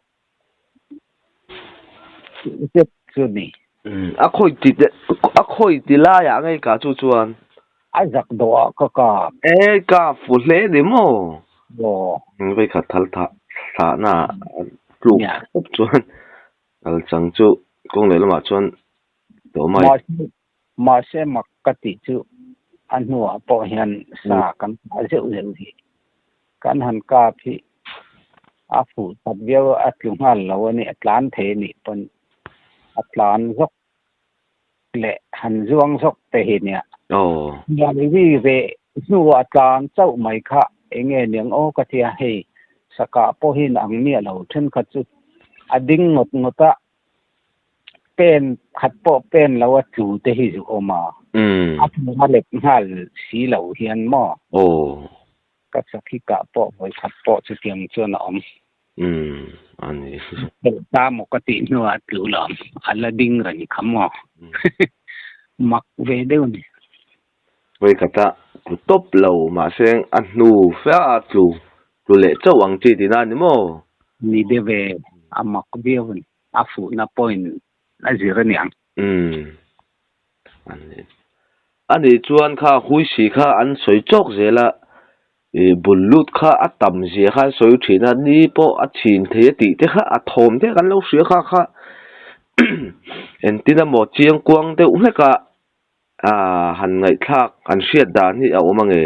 chu ni a khoi ti la ya ngai ka chu chuan azak do ka ka ka fu le de mo boไปขัดทัลทะสาหน้าปลูกชวนal chang chu kong le lama chuan to mai ma se makati chu anua po hian sa kan azeu zeu hi kan han ka phi afu tabyo atlungal lawani atlan the ni pon atlan zok le han zuang zok te hi nia ya wi ve nu atlan chau mai kha enge niang o ka thia hei saka po hin ang ni lo then kha chu ading ngota pen khat po pen lawa chu te hi zu oma apu halek hal si lo hian mo ka sakhi ka po voi khat po chu tiang chuan om ani ta mo ka ti no atlu lam ala ding rani khamo mak ve deu ni voi kata ku top lo ma seng an nu fa atlu lu le chawang chi ti na ni mo ni de ve amak beun afu na point azira niang ani chuan kha hui si kha an soi chok zela bulut kha atam je kha soi thina ni po a chin the ti te kha a thom te kan lo sia kha entina mo chiang kwang te umeka han ngai thak an siat dan ni a omange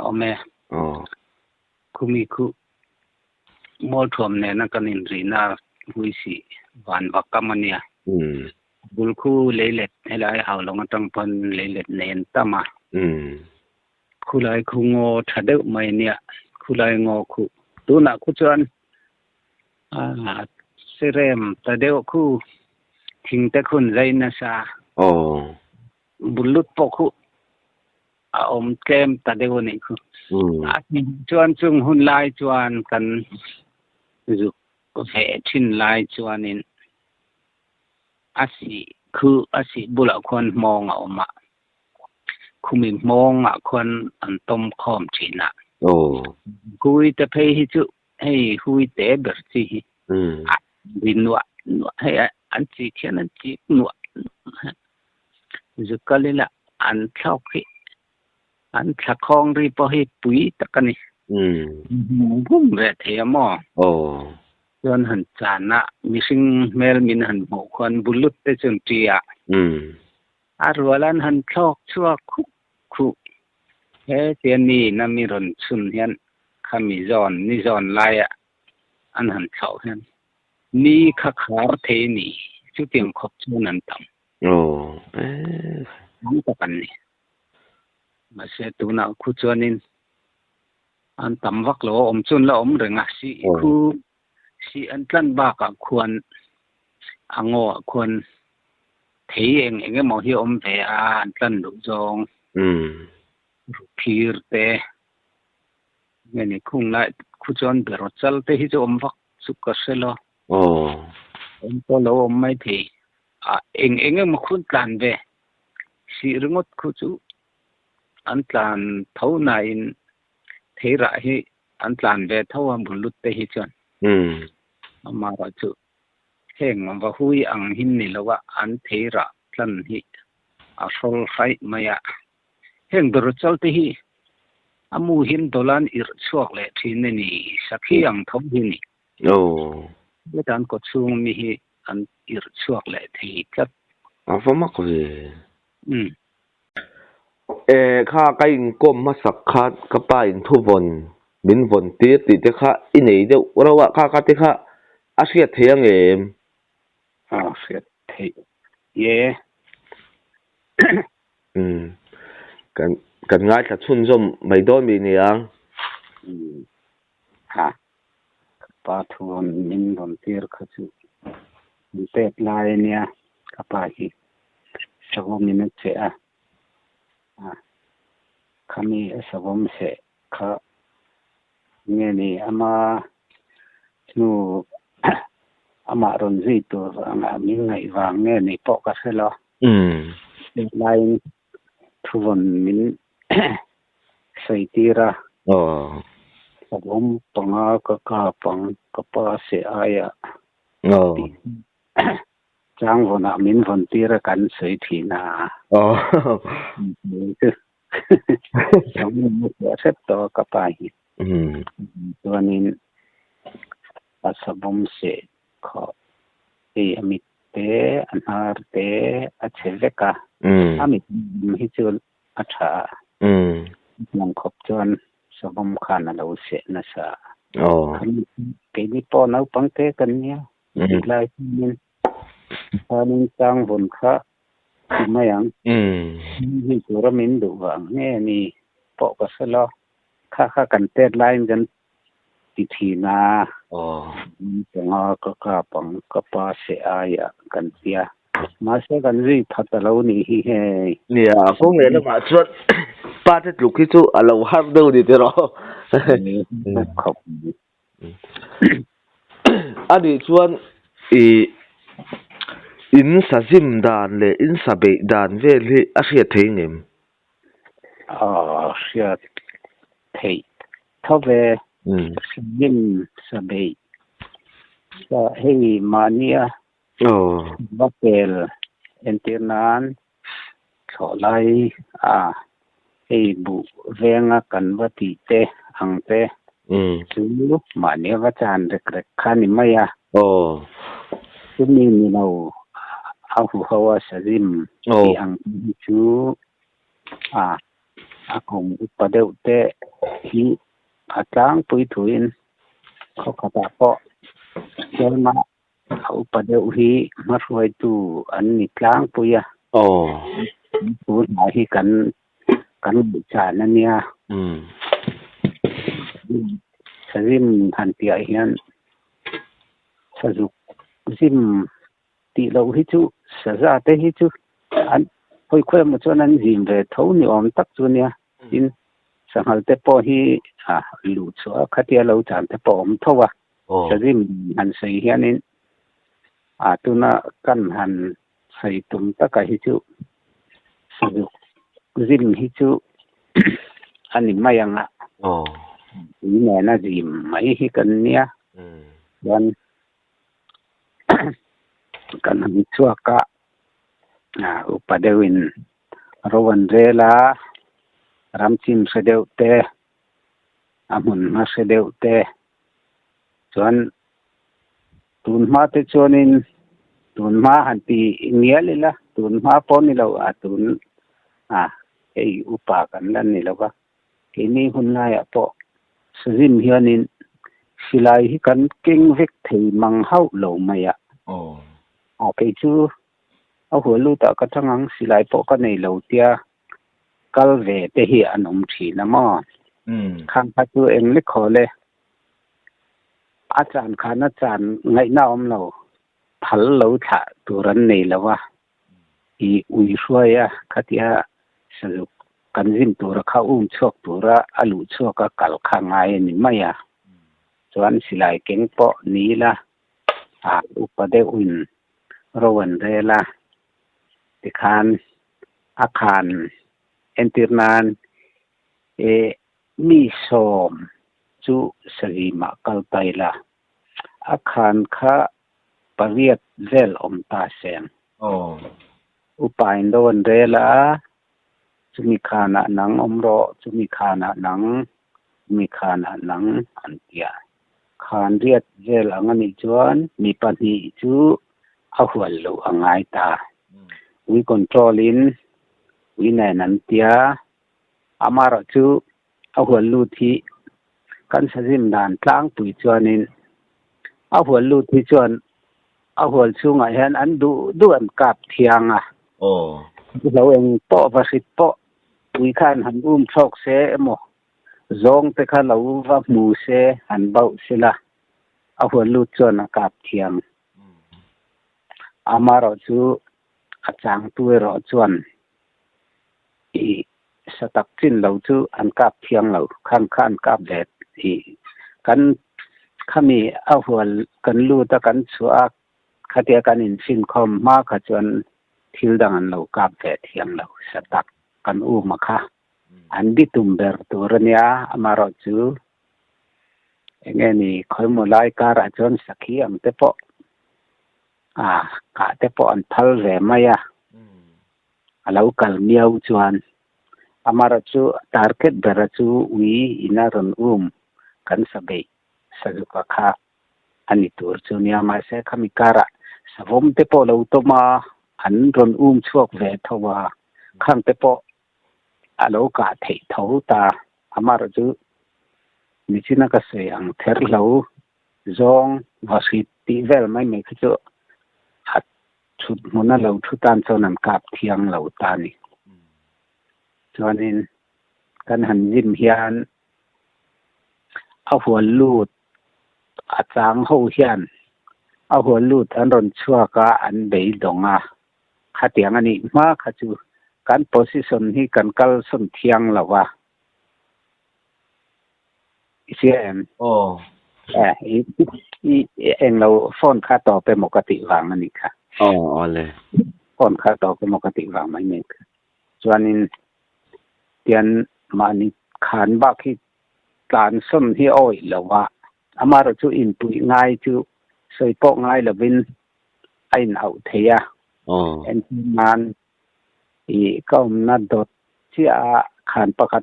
ome kumi ku mo thom ne na kanin rina hui si van wakamania bulku leilet helai haulong atang pon leilet nen tama khulai khungo thadeu mai nia khulai ngo khu tuna khu chuan serem tadeu khu thingte khun zaina sa bulut po khu om kem tadeu ni khu chuan chung hun lai chuan kan zu ko he thin lai chuanin asi bula khon mong a oma khumi mong a khon an tom khom china hui te phei hi chu hei hui te ber chi hi binwa hei an chi thian an chi nu zukalila an thok hi an thakhong ri po hi pui takani bum re the mo chuan han chana missing mel min han mo khon bulut te chun tia arwalan han thok chua khu he tiani nami ron chun hian khami zon ni zon laya an han thau hian ni kha khar the ni chu tiang khop chun an tam ni ta kan ni ma se tu na khu chuanin an tam vak lo om chun la om renga si khu si an tlan ba ka khuan ango khuan thei enge mo hi om ve an tlan lu jong phir te ngeni khung lai khu chon bero chal te hi om vak su ka selo om to lo om mai thi enge mo khun tlan ve si ringot khu chu an tlan thau na in theira hi an tlan ve thawam bulut te hi chon amara chu heng ma hui ang hin ni lawa an theira tlan hi a sol khai maya heng ber chal te hi amu hin dolan ir chuak le thin ni sakhi ang thom hi ni betan ko chung mi hi an ir chuak le thi kat avama ko kha kai kom ma sakhat ka pa in thuvon min von ti te kha inei de rawa kha te kha asia theyang asia thei ye kan ngai tha chun zom mai don mi ni ang ha pa thuvon min von tir kha chu te lai nia ka pa hi savom min che kami savom se kha nge ni ama nu ama ron zi tu ama mi ngai wang nge ni po ka selo line thuvon min sai tira savom panga ka pang ka pa se aya Chang vona min von tira kan sei thi na อ๋อ Chang min set to ka pa hi ตัวนี้ปัสบมเสขออมิเตอันหารเตอเชเวกะอมิมิจุลอัฐายังขบจวนสบมขานเราเสนะสะอ๋อเกนิปอนาปังเตกันเนี่ยหลายมินตอนนี้จังบุญคะมายังมีสุรมินดูว่าแน่นี่ปอกก็สลอค่ากันเตดไลน์กันติทีนาอ๋อจังก็กะปังกะปาเสอายะกันเตียมาเสกันรีพัดเรานี่เฮเนี่ยคงเนี่ยมาชวนป้าจะลุกที่จุอะเราฮับดูดิเตรอขอบอันนี้ชวนอินซาซิมดานเลยอินซาเบดานเวลิอาเซียเทงิมเสียเททอเวซิมซาเบซาเฮมาเนียบัเปลเอนเตอร์นานขอไลเฮบุเวงกันวติเตอังเตจูมาเนียวจานเรกๆคันิมายาซุมีเราเอาหัวสริมที่อังจูอาคงอุปเดวเตฮีอาจางปุยถุยนเขาขตาเปาะเจมาอุปเดวฮีมาช่วยตูอันนี้กลางปุยพูดหมายที่กันบุจานั่นเนี่ยสริมทันเตียเฮียนสจุกซิมตีเราฮิจุสะซาเตฮิจุอันค่อยๆมาจนนั้นจิมเวทาวนี่อมตักจุเนี่ยจินสังหารเตปอฮีลูชัวคัตยาเราจานเตปอมทว่าสริมหันใส่เฮียนินตุนะกันหันใส่ตุมตะกะฮิจุสจุกซิมฮิจุอันนี้มายังนี่แม่น่ะจิมไม่ฮิกันเนี่ยวันกันมิชัวกะอุปเดวินรวันเรลารัมชิมเสเดวเตอามุนมาเสเดวเตส่วนตุนมาเตชนินตุนมาหันตีเนียลิละตุนมาปอนี่เราตุนไออุปากันนั่นนี่แล้วก็ทีนี้หุ่นนายปอสิมเฮียนินสิลายฮิกันเก่งเวกไทมังเฮาโลมายะไปจูเอาหัวลูตะกะทังสิลายปอกันในโลเตียกัลเวเตฮีอันอมทีนะมอข้างพระจูเองเล็กขอเลยอาจารย์คณอาจารย์ไงน้าอมเราพัลเราถะตัวรันนี่แล้วว่าอุยช่วยคัตยาสรุปกันซิมตัวระเข้าชกตัวระอลุชกก็กัลข้างไงนี่ไม่ส่วนสิลายเก่งปอนี้ละอุปเดวินรวันเรลาติคานอาคารเอนติรนานมีสมจุสริมากัลไตละอาคารคะปะเวียดเวลอมตาเซงอุปายรวันเรลาจุมีคานะหนังอมรอจุมีคานะหนังมีคานะหนังอันเตียคานเรียดเวลอังนิจวนมีปณิจูอาหัวลูอังไงตาวิคอนโทรลินวินัยนันเตียอามาระจูอาหัวลูที่กันสจิมดานกลางปุยจวนินอาหัวลูที่จวนอาหัวชูงเห็นอันดูอันกับเทียงเราเองปอประสิทธิ์ปอวิคานหันชกเสมอจงแต่ข้าเราว่ามูเสหันเบาเสละอาหัวลูจวนกับเทียงอามาเราจูอาจารย์ตัวเราจวนสตักจินเราจูอันกับเทียงเราข้างกับแดดกันข้ามีอาหัวกันลูตะกันชัวขัดแย้งกันอินสินคอมมากขจวนทิลดังอันเรากับแดดเทียงเราสตักกันมาค่ะอันดิตุมเบอร์ตัวเนียอามาเราจูเงี้ยนี่คอยมูลายการจวนสักขีอันเตป กะแต่ปอนพัลแหวมายalau kalmiau chuan amara chu target bera chu wi inaron kan sabe sajuka kha ani tur chu nia ma se khamikara savom te po lo to ma an ron chuak ve thowa khang te po alo ka thei tho ta amara chu nichina ka se ang ther lo zong wasit ti vel mai me chuชุดมุนะเราทุตานเจ้านั้นกาบเทียงเราตานี่ฉะนั้นกันหันยิ้มเฮียนเอาหัวลูดอาจางเฮาเฮียนเอาหัวลูดอันรนชั่วกะอันเบยดงคาเตียงอันนี้มาคาจูการโพสิชันที่กันกัลสนเทียงเราว่าเสียเองเราฟ้อนค่าต่อไปปกติวางอันนี้ค่ะเลยก่อนค่าต่อเป็นปกติวางไม่มีส่วนนี้เตียนมานี่ขานบักที่การส้มที่อ้อยแล้วว่าอามาเราจูอินปุยง่ายจูใส่ปอกง่ายแล้ววินไอ้หนาวเทียเอ็นมันก็นัดดดที่ขานปะกะ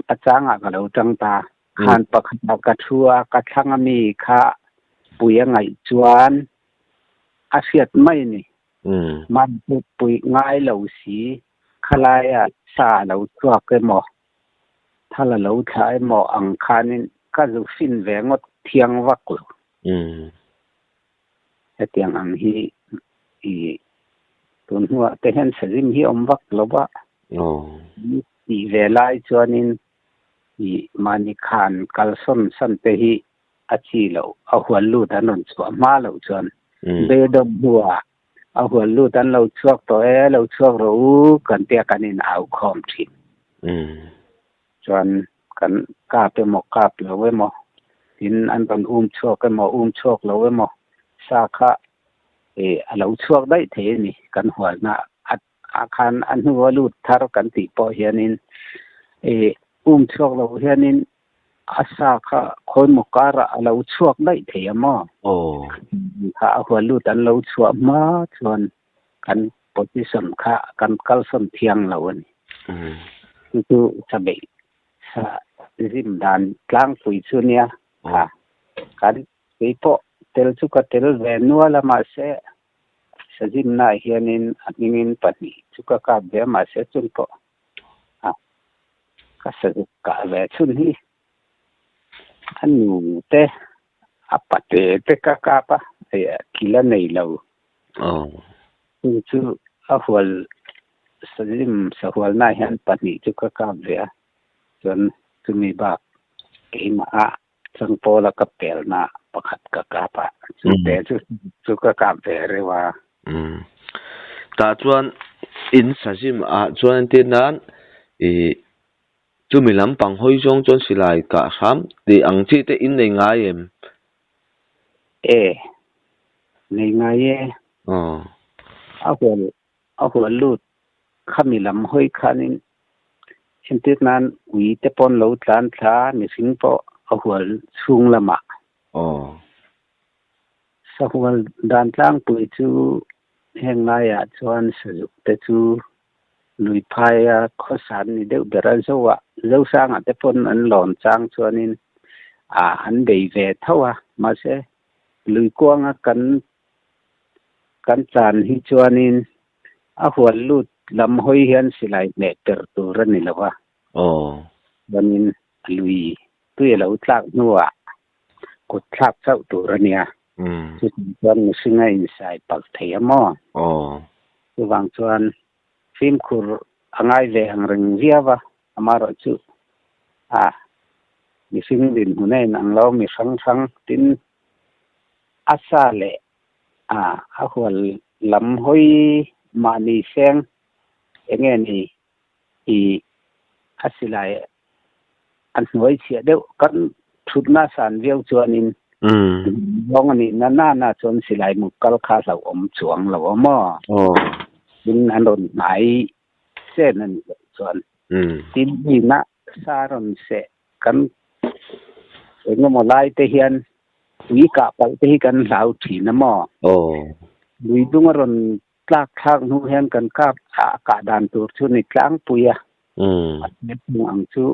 อาจารย์ก็เราจังตาขานปะกะชัวกะทังมีค่ะปุยง่ายจวนอาเซียดไม่นี่มันปุยง่ายเหล่าสีคลายซาเหล่าตัวเกหมอถ้าเราใช้หมออังคารนี่ก็จะฟินแหวงดเทียงวักเลยแต่เทียงอังฮีตัวหัวแต่เห็นสริมฮีอมวักแล้วว่าเวลาจวนนี้มานิคานกัลสันสันเตฮีอาชีเหล่าเอาหัวลูดถนนสวมาเหล่าจวนเบดมหัวเอาหัวลูดันเราชวกตัวเราชวกรู้กันเตียกันนี่เอาคอมทิจนกันกาไปหมอกกาบแล้วไว้หมอทินอันเป็นชวกกันหมอชวกแล้วไว้หมอสาขาเราชวกได้เทนี่กันหัวหน้าอาคารอันหัวลูดทารกันติปอเฮียนินชวกเราเฮียนินอาสาค่ะคนมกระเราชวกได้เทียมถ้าหัวลูดันเราชวกมาชวนกันปฏิสัมค่ะกันกัลสัมเทียงเรานี่คือสบายริมดานกลางปุยชุเนียกันไปพอเตลชุกเตลเวนัวละมาเสสจิมนาเฮียนินอันนินปนีชุกกาเบมาเสจุนพอก็สจุกาเวชุนนี่อันนู้เตapa te kakapa kila nei lo chu ahwal salim sahwal na han pani chu kakap ve chon chumi ba keima chang pola kapel na pakhat kakapa chu te chu kakap ve rewa ta chuan in sasim chuan tin nan chumi lampang hoi jong chon silai ka sam ti ang chi te in nei ngai em nei ngai ahwal lut khami lam hoi khanin chintit nan ui te pon lo tlan thla mi sing po ahwal chung lama sahwal dan tlang pui chu heng ngai chuan sajuk te chu lui phai khosan ni deu bera zowa zo sang te pon an lon chang chuanin an dei ve thawa ma se lui kwang kan chan hi chuanin ahwal lut lam hoi hian silai ne ter tur ani lawa banin lui tui lo tlak nuwa ko tlak chau tur ania chu chuan singa insai pak theiamo chu wang chuan film khur angai ve angreng viawa amaro chu mi sing din hunai nang lo mi sang tin asale ahwal lam hoi mani seng engeni asilai an noi chia deu kan thutna san viau chuanin long ani na chon silai mukal kha lo om chuang lo mo din anon nai se nan chuan tin ni na saron se kan engmo lai te hian wi ka pal te kan lau thi na mo ลุยดุงรนกลากทางนูแฮนกันกาบอากาดานตัวชุนี่กลางปุยเน็บมุงชู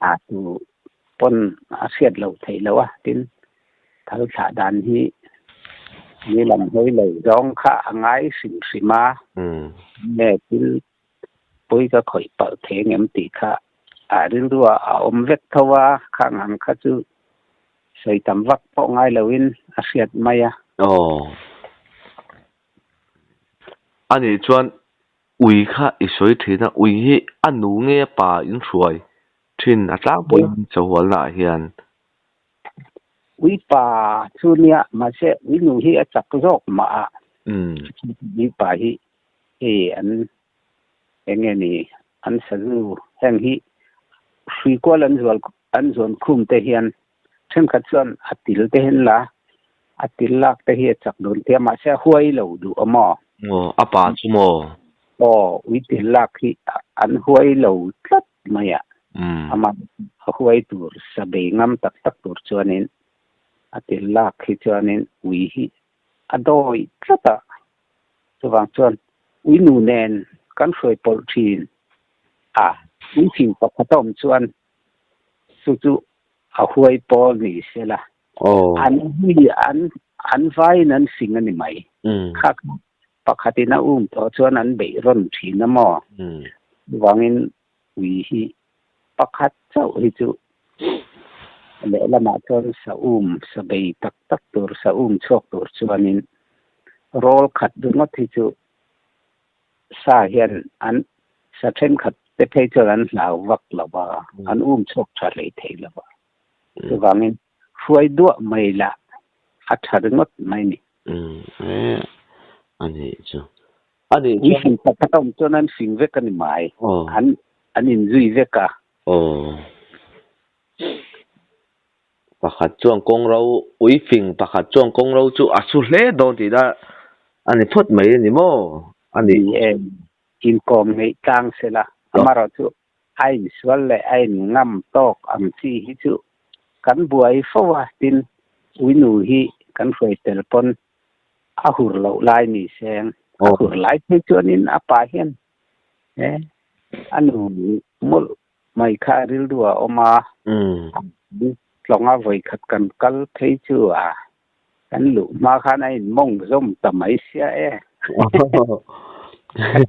อาตุปนอาเซียดเราไทยแล้วตินทางสาดานที่มีลำห้อยเลยร้องค่าง่ายสิ่งสิมาแม่ตินปุยก็ค่อยเปิดเทงมติค่ะเรื่องว่าอมเวกทว่าข้างอันค่ะจูใส่ตำวักพอง่ายแล้ววินอาเซียดไม่อันนี้ชวนอุยค่ะอีสวยทีนะอุยฮีอันหนูเงี้ยป่าอินสวยทินอาจารย์ปุยจะหัวหน้าเฮียนวิป่าชุเนี่ยมาเสวิหนูฮีจักรอกมาวิป่าฮีอันเงี้ยนี่อันสรุแห่งฮีฟีกว่าอันส่วนคุมเตเฮียนเช่นขัดส่วนอัติลเตเห็นละอัติลลักเตเฮียจักโดนเทียมาเสห้วยเหล่าดูอมอาป่าชุโมวิติลักที่อันห้วยเหล่าตัดมามาห้วยตัวสเบงามตักตัวชวนนี้อัติลักที่ชวนนี้วิฮีอดอยตัดสว่างชวนวินูแนนกันเคยปลทีนวิสิ่งประต้มชวนสุห้วยปอนี่เสียละอันไฟนั้นสิ่งอันนี้ไหมค่ะปกตินะต่อชวนนั้นเบร่นทีนะมอวางินวิฮีปกติเจ้าฮิจุและละมาชวนสะสะเบตักตัวสะชกตัวชวนนี้โรลขัดดูงดฮิจุสาเห็นอันสะเทนขัดเตเพจรันลาววักละว่าอันชกทะเลเทละว่าวางินช่วยด้วยไม่ละอัดหัดงดไม่นี่อันนี้จ้ะอันนี้สิ่งประต้มจนนั้นสิ่งเวกันนี่หมายอันนี้จุยเวกะประคัดจ้วงกงเราอุ้ยฟิงประคัดจ้วงกงเราจูอาสุเลโดนที่ได้อันนี้พูดไม่นี่โมอันนี้กินกอมในกลางเสละอามาเราจูไอ้สวลและไอ้งำตอกอัมซีฮิจูกันบวยฟวาตินวินูฮีกันเคยเตลปนอาหุรเหล่าลายนี่แสงอาหุรลายเพื่อจวนินอาปาเฮียนอันนู้มุลไม่ค่าริลดัวออกมาลองเอาไว้ขัดกันกัลเพื่อจัวกันหลุมาข้าในมงส้มตะไมเสีย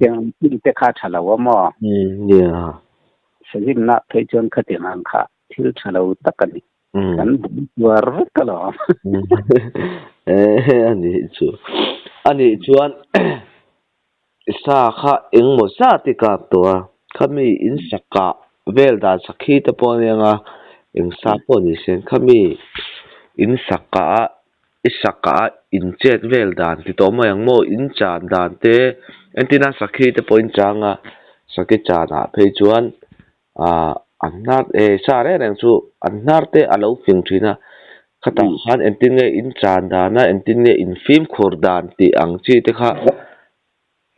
ยังยิ่งแต่ข้าฉลาวมอเนี่ยสจิมนะเพื่อจวนขัดยังข้าที่ฉลาวตักกันกันบุญวรกลออันนี้ชวนสาขาเองหมดสาติกาตัวเขามีอินสักกะเวลดาสักขีตะปอนยังเองสาปนิเซนเขามีอินสักกะอินเจ็ดเวลดานที่ตัวมายังโมอินจานดานเตเอ็นตินาสักขีตะปอนจังสักขีจานะเพจวนอันนัดสาเรื่องสู้อันนัดเตอลาวฟิงทีนะข้าตาขันเอ็นตินเงอินจานดานะเอ็นตินเงอินฟิล์มขวดดานที่อังจีเตค่ะ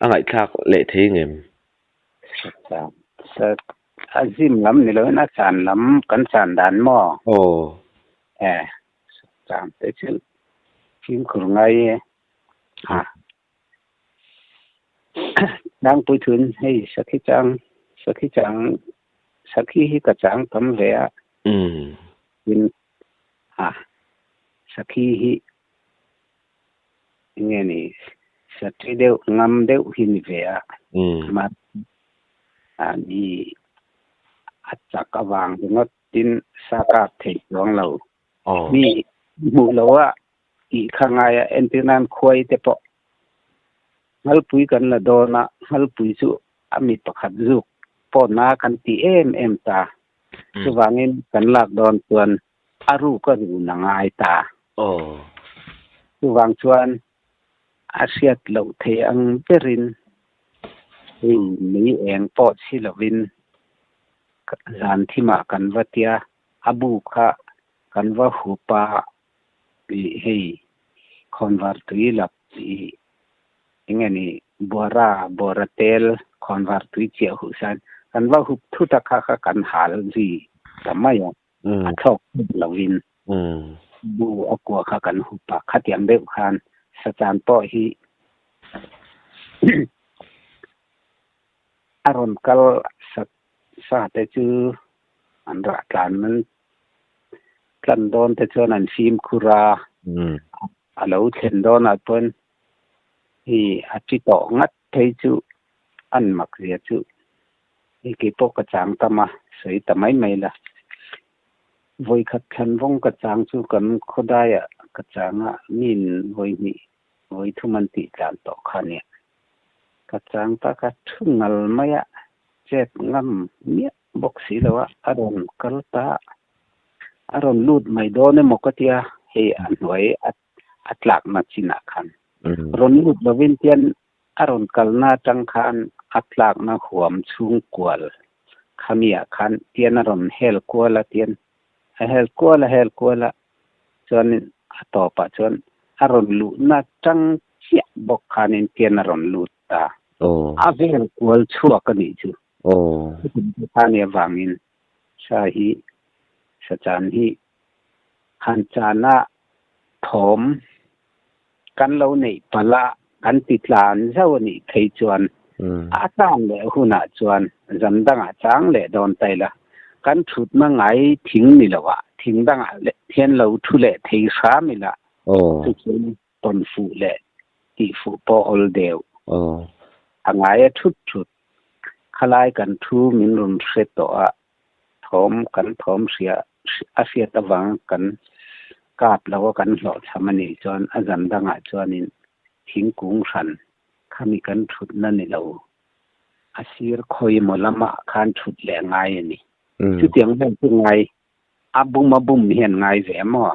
อังไอทักเละเทงเอ็มอาซิมล้ำนี่เลยนะจานล้ำกันจานดานหม้อจานแต่ชื่อฟิล์มขวดไงดังปุยทุนให้สักขีจังสักขีกระจังทำเวียวินสักขีเงี้ยนี่สักขีเดียวงำเดียวหินเวียมานี่อาจจะกวางถึงว่าดินสากาเทหลวงเรามีหมู่เราว่าอีข้างไงเอ็นตินันคุยแต่ปะฮัลปุยกันละโดนะฮัลปุยสุอามิตขัดจุกปอนากันตีเอ็มตาสว่างเงินกันหลักดอนส่วนอารูก็อยู่นางไอตาสว่างส่วนอาเซียตเหล่าเทียงเปรินมีเองปอดศิลวินจานที่มากันวัตยาอบูคะกันว่าหูปาให้คอนวาร์ตุยหลับอย่างนี้บัวราเตลคอนวาร์ตุยเจียวหุสันกันว่าหุบทุตะคะกันหาลจีทำไมชอบเหล่าวินบูอกัวคะกันหุบปากขัดยังเด็กคัน สจานป้อฮี อารมณ์กัลสาแต่จืออันรักการมันกันโดนแต่เจอนันฟิล์มคุราอาเลาเทนโดนอัดเปิ้นที่อาจิโตงัดเทจูอันมักเสียจูนี่กี่ปกกระจางตะมาสวยแต่ไม่ละวยขัดขันวงกระจางจูกันเขาได้อะกระจางอ่ะมินวยนี่วยทุมันติจานต่อคันเนี่ยกระจางตากระทึ่งงัลไม่อะเจ็บงำเนี่ยบอกสิแล้วว่าอารมณ์กัลตาอารมณ์ลูดไม่โดนเนี่ยมกติยาเฮอันไว้อัตลักมาชินาคันรอนลูดบวินเตียนอารมณ์กัลนาจังคันอัตลักมาหวมชุงกวลขมียคันเตียนอารมณ์เฮลกวลเตียนเฮลกวลจนต่อปะจนอารมณ์ลูดนาจังเสียบอกคันเตียนอารมณ์ลูดตาอาเวลกวลชัวกันนี่จูท่านเนี่ยวางินชาฮีสจานฮีหันจานะถมกันเราในปละกันติดลานเจ้านี่ไทยจวนอาจารย์เลยหุ่นจวนจำดังอาจารย์เลยโดนไตละกันชุดมาไงทิ้งนี่ละวะทิ้งดังเทียนเราทุเลไทยสามิละทุกคนตนฟูเลยที่ฟูปออลเดียวทางไงชุดคลายกันทูมินรุนเสตอถมกันถมเสียอาเซียตะวังกันกาบแล้วก็กันหลอดสามนีจนอาจารย์ดังอาจารย์นี่ทิ้งกุ้งสันข้ามีกันชุดนั่นนี่เราอาเซียคอยมลมาคันชุดแหลงไงนี่ชุดเตียงเป็นยังไงอาบุมมาบุมเห็นไงแหวมอ่ะ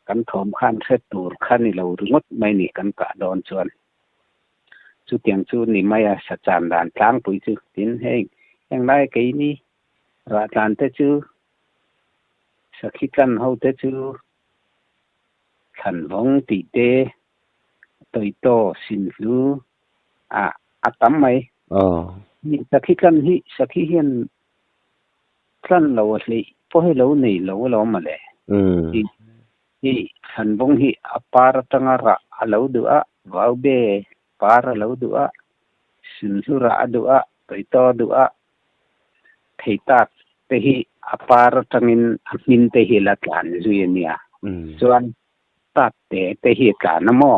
กันถมคันเสตูร์คันนี่เรางดไม่นี่กันกะโดนจวนชุดเตียงชุดนี่ไม่สัจจานด่านกลางปุยจุดทิ้งให้ยังได้กี่นี่รัฐานเตจูสักขีกันเขาเตจูขันวงตีเตตัวโตสินลูอาตั้มไหมนี่สักขีกันฮิสักขีเห็นขันเราเลยพอให้เราหนีเรามาเลยฮิขันวงฮิอปาร์ตังระเราดูว้าวเบปาร์เราดูสินลูระดูตัวโตดูเทตัดเตหิอปาร์ตังินมินเตหิละกันจุยเนี่ยส่วนตัดเตหิกันนะมอ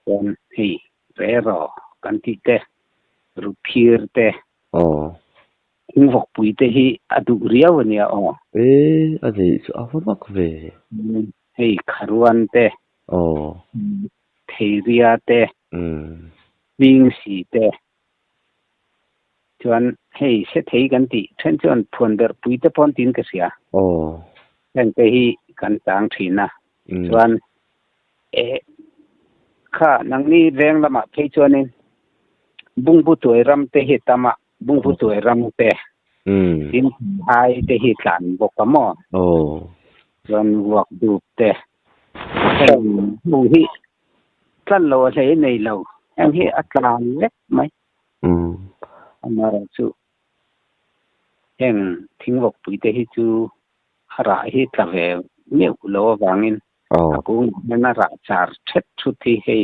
ส่วนฮิเรโรกันติเตรูพีร์เตหิงวกปุยเตหิอดุเรียวเนี่ยอันนี้อาฟมักเวฮิคารวันเตเทเรียเตวิงสีเตจวนให้เสถให้กันติท่านจวนพวนเดอร์ปุยตะพอนตินกะเสียนั่นไปให้กันต่างถิ่นนะจวนข้านังนี้แรงละมาเพจวนนี้บุงผู้ตัวรำเตหิตามะบุงผู้ตัวรำเตทินหายเตหิหลานบกมอจวนวกดูเตบุงฮิกันโลใช้ในเราอันนี้อัตราเล็กไหมมาจูเห็นทิ้งวกปุยเตหิจูหราฮิตระเวเมียวโลวางินกูนั่นราชาเช็ดชุดที่ให้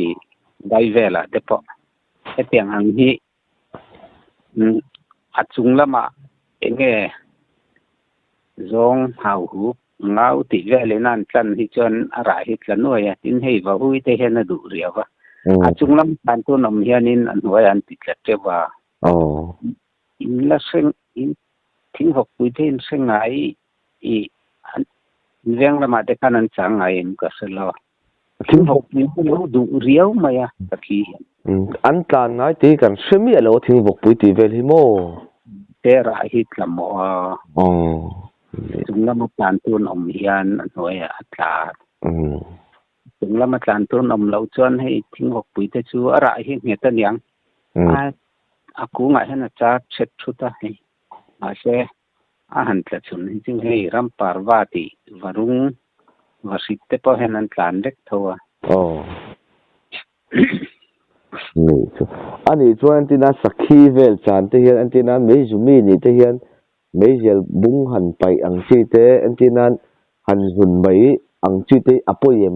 ได้เวลาเดปะไอเตียงอันนี้อัดจุงละมาเองจงหาวหูเงาติเวลนั่นจันที่จนหราฮิตละหน่วยทินให้ว่าหุยเตเห็นดูเรียวว่าอัดจุงละมันตัวนมเฮียนินอันหัวอันติดละเจ้าว่าอินละเส้นอินทิ้งหกปุยเทนเส้นไงเรื่องละมาเด็กนันจังไงมันก็สลอทิ้งหกปุยเราดูเรียวไหมตะกี้อันการไงตีกันเชื่อมีอะไรทิ้งหกปุยตีเวลิโมเตระฮิตละมอถึงละมาการตัวนมเฮียนหน่วยอัตราถึงละมาการตัวนมเราจวนให้ทิ้งหกปุยเตจูอะไรให้เหตุอย่างaku nggak hanya cat set sudah nih masih hantar cuman itu hei rampar wati warung wasit tepo henan landek tawaนี่อันนี้ส่วนที่น่าสักขีเวลจานที่เห็นอันที่นั้นไม่จุมีนี่ที่เห็นไม่เจอบุ้งหันไปอังชีเตอันที่นั้นหันหุ่นไปอังชีเตอโปยม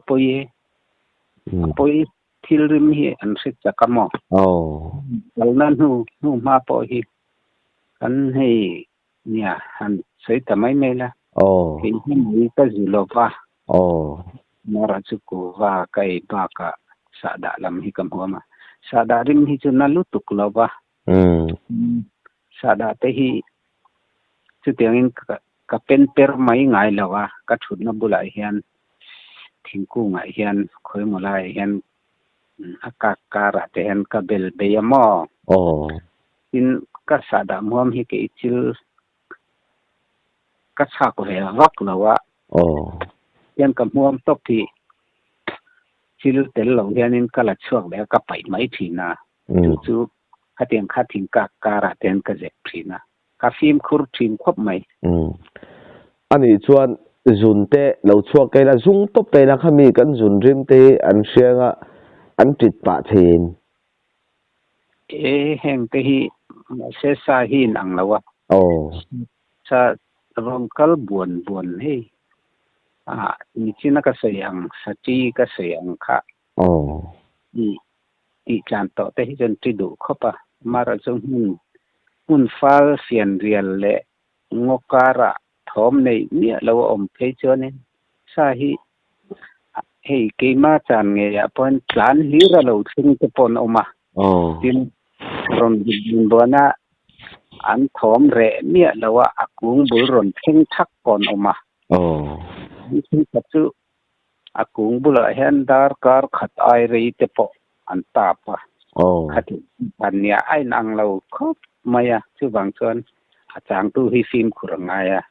ปุยปุยทิลริมฮีอันสิจะกะมอแล้วนั้นหูมาปอฮีกันให้เนี่ยหันใส่ทำไมไม่ล่ะเห็นที่มีก็จุลวะนาราจุกว่าไก่บากะสาดาลำฮิกำหัวมาสาดาริมฮิจุนาลุตุกลวะสาดาเตฮีจุดอย่างนี้ก็เป็นเปรไม่ง่ายแล้ววะก็ชุดนับบุหรี่เฮียนทิ้งกู้ง่ายเฮียนคอยมุลายเฮียนอากาศการะเฮียนก็เบลเบียมออินก็สาดามวมฮิกอิจิลก็ชักเหวักแล้ววะเฮียนกับมวมตกที่จิลเตลเหล่าเฮียนินก็ละช่วงแล้วก็ไปไม่ทีนะจู่ๆขัดเตียงขัดทิ้งการะเฮียนก็เจ็บทีนะกาฟิมคุรทีมควบไหมอันนี้ชวนจุนเตเราช่วงไกลจุงตบเตนะเขามีกันจุนริมเตอันเชียงอ่ะอันจิตปะเทนแห่งเตฮีเสสาหินอังแล้ววะชาลองกัลบวนให้มีที่นักเสียงสจีก็เสียงค่ะอีจานต่อเตฮีจนติดูเข้าปะมาราจงหุ่นฟ้าเสียนเรียนและงกการะทอมในเนี่ยเราอมเพจเนี่ยสาหิให้เกมาจานเงียปนพลานลีระเราถึงจะปนออกมาดินรอนดินบัวน่ะอันทอมเรเนี่ยเราว่าอากุงบุรอนเพ่งทักปนออกมาที่ปัจจุอากุงบุรเห็นดาร์การขัดไอรีเตปอันตาปะขัดอันเนี่ยไอ้นางเราครบมาอ่ะชื่อบางส่วนอาจารย์ตู้ให้ฟิล์มขุรังไงอ่ะ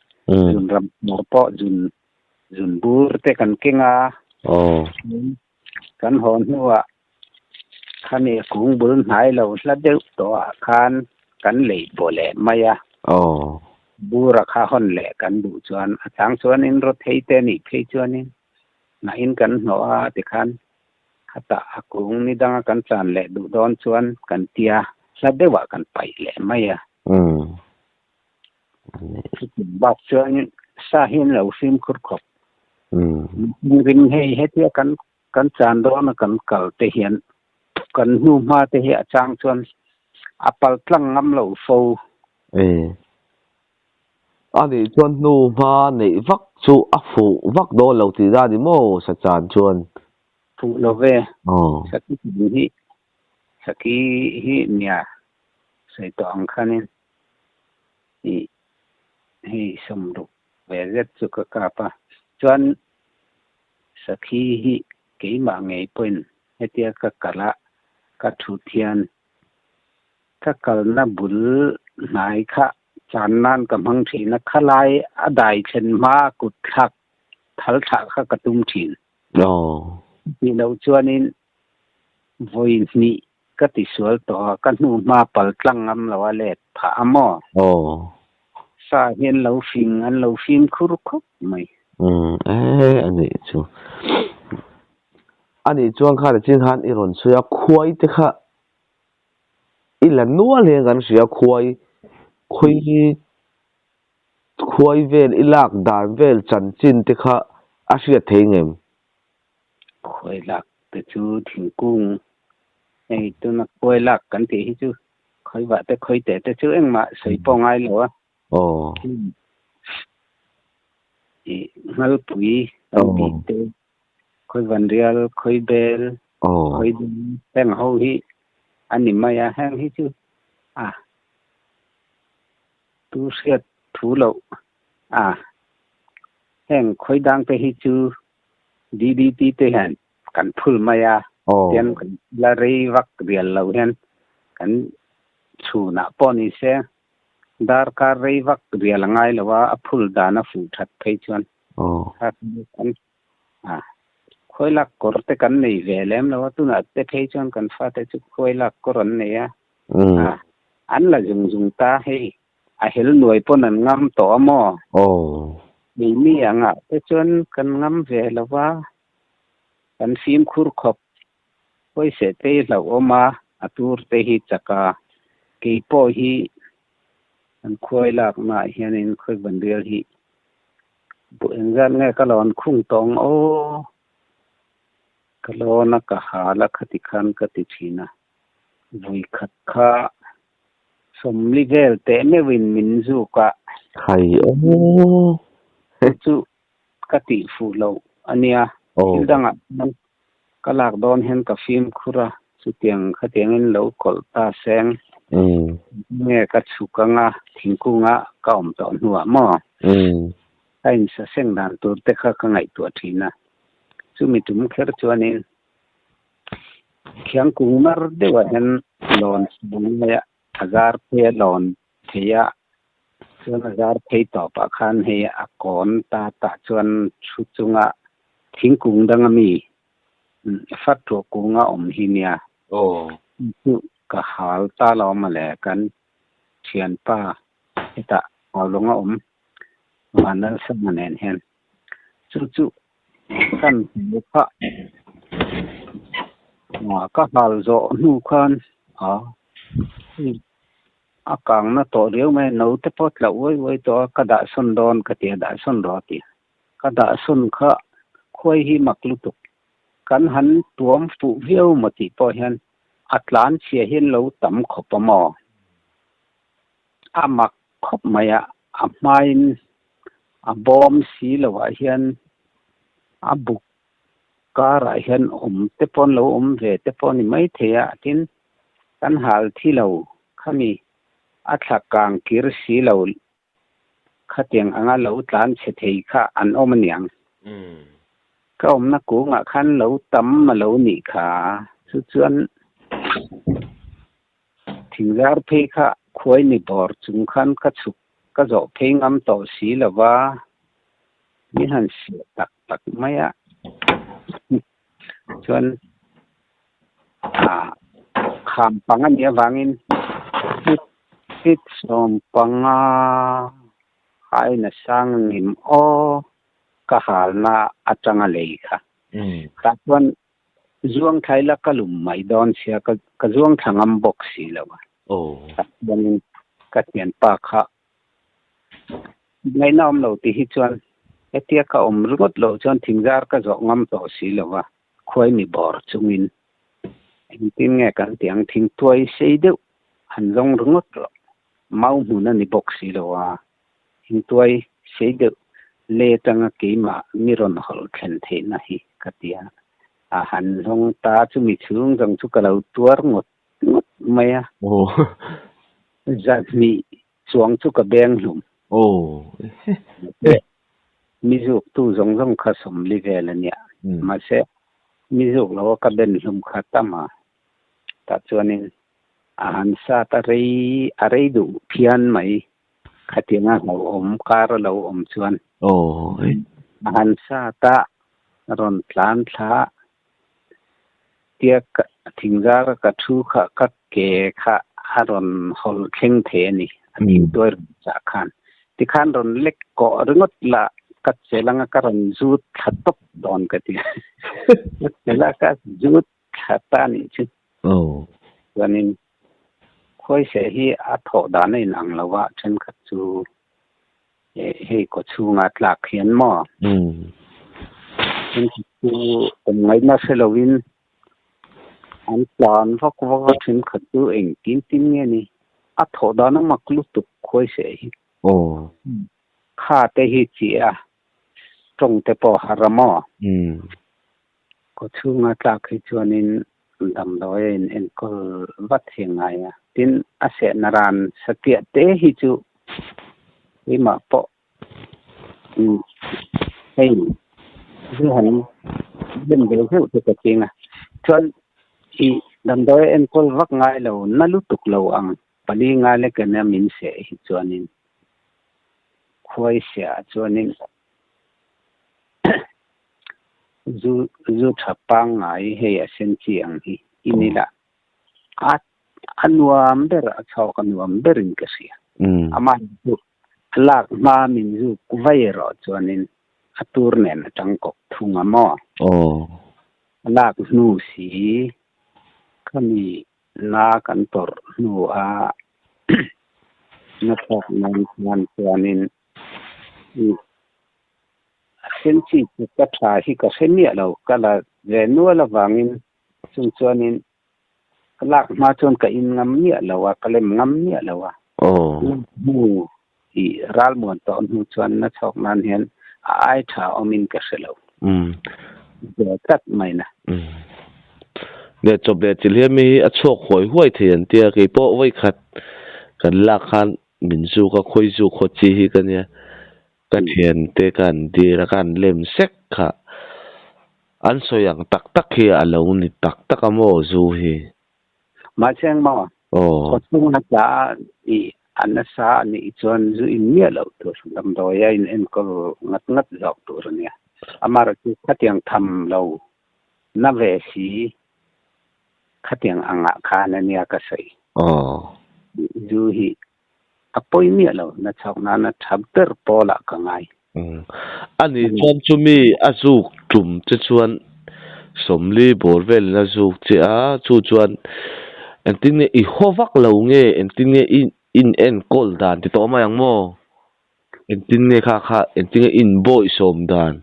จุนรำหมอปอจุนบูรเตกันเก่งอ่ะกันหอนหัวคันนี้กุงบุญหายเราละเดือดตัวคันกันเลยบ่แลมาอ่ะบูราคาหอนแหลกันดูจวนอาจารย์ส่วนนี้รถเฮเตนี่เพจวนนี้น่าอินกันหัวติคันขัตากุงนี่ดังกันจานแหลดูดอนชวนกันเตียละเดือว่ากันไปแหลมาอ่ะบัดเชื่อนี่สาหินเราฟิมคุดขบริมให้เทียกันจานโดนกันเก่าเตเหียนกันหูมาเตเหียจางชวนอัปลตั้งงำเราโฟอันนี้ชวนนูมาในวักสูอัฟูวักโดนเราตีได้ดิโมสัจจานชวนฟูโลเวสักทีเนี่ยใส่ตัวอังคันนี่ให้สมดุเวเรจุกกาปะจวนสักทีเกี่ยมาไงเป็นให้เตียกกะละกัทุเทียนถ้ากลนับบุญนายค่ะจานนั้นกำลังทีนักขลายอดายเช่นมากุดทักทัลทักกระตุ้มถินที่เราชวนนี้วันนี้ก็ติดสวลต่อกันหูมาปลตั้งงำเราว่าเล็ดผาหม้อสาเห็นเราฟิงอันเราฟิมคุรุกไหมอันนี้ชัวอันนี้ช่วงข้าจะจินหันอีรอนเสียควายที่ข้าอีหลันนัวเลี้ยงกันเสียควายเวลอีหลักดานเวลจันจินที่ข้าอาเสียเทงเอ็มควายหลักแต่จูถึงกุ้งไอ้ตัวนักควายหลักกันที่จูค่อยว่าแต่ค่อยแต่จูเอ็งมาใส่ปองไงเหรองัลปุยตังปีเตค่อยวันเรียลค่อยเบลค่อยแป้งเฮาฮิอันนี้มายาแห้งฮิจูตูเสียถูเราแห้งค่อยดังไปฮิจูดีๆเตหันกันพุลมายาเตียนกันละเรวักเรียลเราเห็นกันชูน่ะปอนี่เสดาร์การเรวักเรียลง่ายแล้วว่าพุลดานะฟูทัดไปชวนครับกันค่อยลักกอร์เตกันนี่เวลมแล้วว่าตุนัดเตไปชวนกันฟาเตจุค่อยลักกอร์เนี่ยอันละจุงตาให้เฮลหน่วยปนนั้นงำต่อหม้อมีอย่างเตชวนกันงำเวลว่ากันฟิมคุรขบค่อยเสเตเราออกมาตูร์เตหิจักากีโปหิอันค่อยลักมาเฮียนินค่อยบันเดียลหิบุญกันไงก็หลอนคุ้งตอง กะโลนะกะหาละคติคันกติทีนะวุยขัดคะสมลิเวลเตเมวินมินจูกะไข่โอ้จุกติฟูโลอันเนี้ยทิลดังอ่ะมันกะลากดอนเห็นกะฟิล์มคุระสุเตียงคเตียงอินโลกอลตาแสงเมื่อกะสุกังะทิงกุงะกะอมตอนหัวหม้อไอ้สะเสงดานตัวเตคะกังไงตัวทีนะซุมิตุมเครจวนินเขียงกุงมารเดวะเห็นลอนบุญเนีย1000เพลอนเทียส่วน1000เพต่อปะคันเฮอากอนตาตะจวนชุจุงะทิงกุงดังมีฟัดตัวกุงะอมหิเนียโอ้กะหาลตาลอมาแลกันเทียนป้าตะเอาลงอมวันนั้นสมานเห็นจุกันบุพะก็หาลโจนูคันอากางนะตัวเดียวไม่นูเตปอดละไว้ตัวกระดาษสุนดอนกระเตียดาสุนรอตีกระดาษสุนคะค่อยหิมักลุตุกันหันตัวมฝูเวียวมติปอเห็นอัตลานเสียเห็นเราต่ำขบมออามักขบมายะอาไมน์อาบอมสีละวะเห็นอาบุกการะเห็นเตปอนเราเวเตปอนนี่ไม่เทียทินกันหาลที่เราขามีอัตลักกางกิรสีเราขัดเตียงอ่างเราตานเสถียค่ะอันอมันยังก็นักกูงะคันเราตำมาเราหนีขาส่วนถึงแล้วเพคะควยนี่บอร์จุงคันก็สุกก็จะเพงอำต่อสีละว่ามีหันเสียตักไม่อะส่วนขามปังอันเดียววางินคิดสมปังหายนะสร้างนิมโอกะหาลนาอัจังเลยค่ะตัดวันจวงไทยละกะลุมไม่ดอนเสียกะจวงทางอัมบอกสีแล้ววะโอ้ตัดวันกะเตียนปากค่ะในน้อมเราที่จวนเตียก็รุดเราจนถึงจารก็จะงำต่อสีแล้ววะคอยมีบอร์จุงินทิ้งไงกันเตียงทิ้งตัวเสียเดียวหันลงรุดเราเมาหูนั่นนี่บอกสีแล้ววะทิ้งตัวเสียเดียวเลตังกีมามีรอนหอลเข็นเทนะฮีกะเตียหันลงตาจุมีชุงจังชุกเราตัวงดไม่อะโอ้จัดมีสวงชุกแบงหลุมโอ้มีจุกตู้จงขสมลิเวลเนี่ยมาเสมีจุกเราก็เบนหลุมขัดตามาตัดส่วนนี้อาหารซาตารีอะไรดูเพียนไหมขัดยังไงเราการเราชวนโอ้อาหารซาตารอนพลานพระเตียกทิ้งจารกระทูขะกัดเกะขะอารอนหอลเข่งเทนี่อันนี้ด้วยจากขันที่ขันรอนเล็กเกาะรึงดละกัดเสลังการอนจูดขัดตบดอนกันทีเสลังกัดจูดขัดตานี่ชิโอ้วันนี้ค่อยเสียที่อัฐดานในหนังละว่าฉันกัดจูให้กดชูงัดหลักเขียนหม้อฉันจูเป็นไงมาเซลวินอันตอนพวกว่าฉันขัดจูเองกินเงี้ยนี่อัฐดานมักลุตุกค่อยเสียโอ้ข้าแต่ฮิจิอะตรงแต่ปอหารมอก็ชูงัดหลักให้จวนินดำดอยเอ็นก็วัดเสียงไงอ่ะทินอาเสนารานสเตียเตฮิจูวิมาปอให้คือหันเป็นเบลเซลตัวจริงอ่ะชวนอีดำดอยเอ็นก็วักไงเรานั่นลุตุกเราอังปลีไงเลยกันเนี่ยมินเสียฮิจวนินคอยเสียจวนินจูทับปังไงเฮียเซนจีอังฮีอินี่ละอันว่ามันเดอชาวกันว่ามันเดอริงกันเสียอามาจูหลักมามินจูกุวัยรอจวนินอัตุรเนนจังกบทุ่งอมอโอ้หลักนูสีก็มีนากันตอร์นูนักขับงานจวนินเซนซีก็ทาฮิก็เซนเนี่ยเราก็ละ ve nu la wangin chung chuanin lak ma chon ka in ngam nia lawa kalem ngam nia lawa mu i ral mon to nu chuan na chok nan hian ai tha omin ka selo de tat mai na ne chob le chil he mi a chok hoi hoi thian tia ke po wai khat kan la khan min zu ka khoi zu kho chi hi kan ya kan hian te kan di ra kan lem sek kha an so yang tak tak hi alo ni tak tak amo zu hi ma cheng ma ko chung na cha i anasa ni chuan zu in mia lo to lam do ya in en ko ngat ngat jok to nia amara chu khatiang tham lo na ve si khatiang anga khana nia ka sei zu hi apoi mia lo na chok na na thabter pola ka ngai ani chuan chumi azuk tum che chuan somli borvel na zuk che a chu chuan enting i howak lo nge enting in en kol dan ti to ma yang mo enting ne kha enting in boy som dan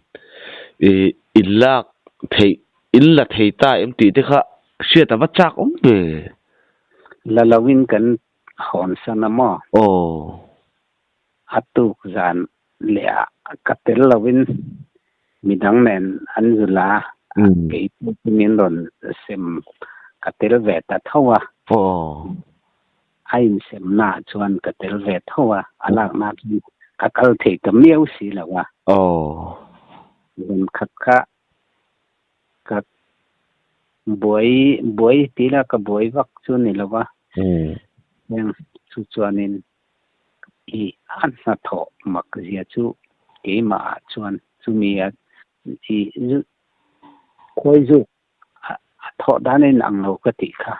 ilak thei illa thei ta emti te kha sia ta wachak be la lawin kan hon sana mo atuk zan lea katel lawin midang nen anzula ke min ron sem katel veta thawa ain sem na chuan katel vet thawa alak na kakal thei ka miau si lawa ren khat kha ka boy tila ka boy wak chu ni lawa yang chu chuanin i an na tho mak zia chu ke ma chuan chu mi a i khoi zu tho danin ang lo ka ti kha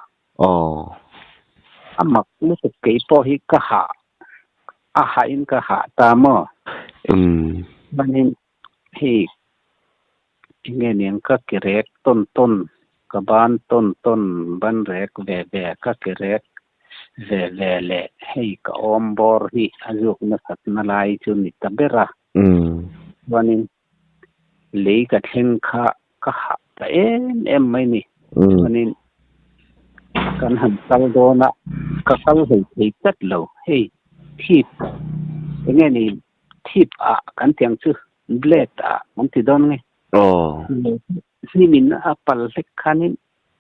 amak lu ke po hi ka ha a ha in ka ha ta mo manin hi nge niang ka kirek ton ka ban ton ban rek ve ka kirek ve le hei ka ombor hi azuk na sat na lai chu ni tabera manin le ka theng kha ka ha ta em mai ni manin kan han tal do na ka kal hei tat lo hei thip nge ni thip a kan tiang chu blade a mon ti don nge si min a pal lek khanin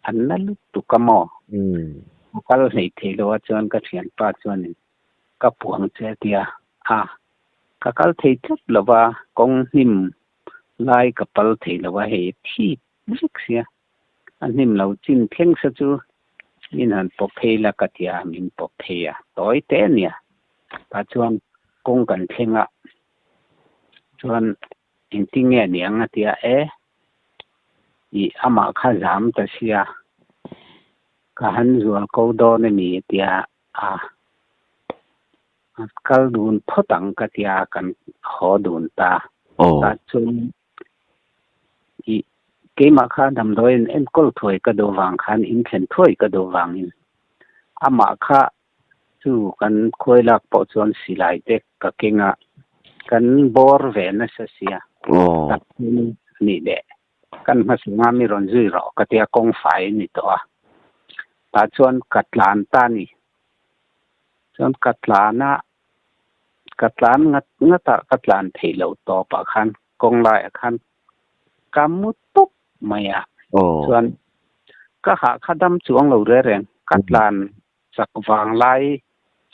anna lu tu kamo kal hei thelo chuan ka thian pa chuan ka puang che tia ka kal thei tat lova kong him lai ka pal thei lova hei thip zik sia anim lo chin theng sa chu min han po phela ka tia min po pheya toy te nia pa chuan kong kan thenga chuan inting nge niang atia i ama kha jam ta sia ka han zual ko do ne mi tia kal dun photang ka tia kan ho dun ta chun i ke ma kha dam doin en kol thoi ka do wang khan in thlen thoi ka do wang in ama kha chu kan khoilak po chon silai tek ka kenga kan bor ve na sa sia ni de kan ma singa mi ron zui ro ka tia kong fai ni to ta chuan katlan ta ni chuan katlan ngata katlan theilo to pa khan kong lai khan kamut tuk maya chuan ka ha khadam chuang lo re reng katlan sak wang lai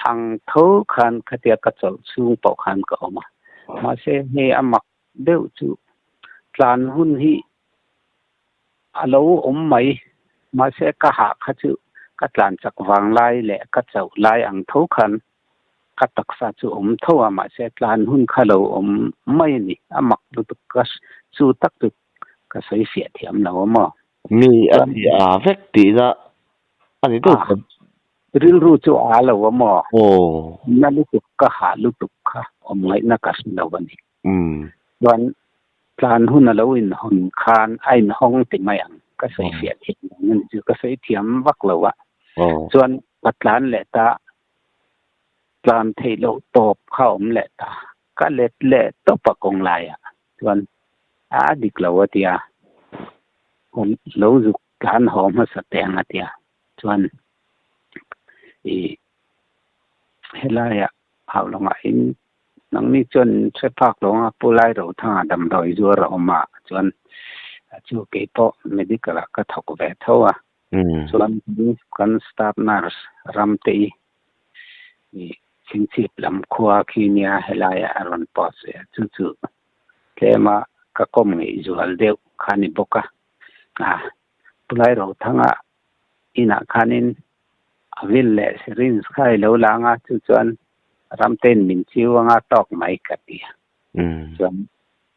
hang tho khan khatia ka chol chung po khan ka oma ma se he amak deu chu tlan hun hi alo mai ma se ka ha kha chu ka tlan chak wang lai le ka chau lai ang tho khan ka taksa chu tho ma se tlan hun khalo mai ni amak lu tu ka chu tak tu ka sai fia thiam na ma mi ani vek ti da ani to ril ru chu lo ma na lu tu ka ha lu tu kha ngai na ka sin lo ni wan tlan hun lo in hun khan ai hong ti mai ang ka sai fia thiam ni chu ka sai thiam wak lo wa chuan patlan le ta tlan thei lo top kha le ta ka le to pa kong lai chuan dik lo tia คนรู้สึกการหอมมาสแตงอะเตียจวนเฮลายะเอาลงอินนังนี้จนใช้ภาคลงปุไลเราทางดำดอยจัวเรามาจวนจูเกโปไม่ได้กระก็ถกแวะเท่าส่วนนี้กันสตาฟนาร์สรัมตีชิงสิบลำคัวคีเนียเฮลายะรอนปอสจู่ๆเคมากะก้มงิจูอัลเดวคานิบกะปุไลเราทางอินาคานินวิลเลสรินสกายเลวลางจู่จวนรัมเต้นมินชิวงาตอกไมกัดเดียจวน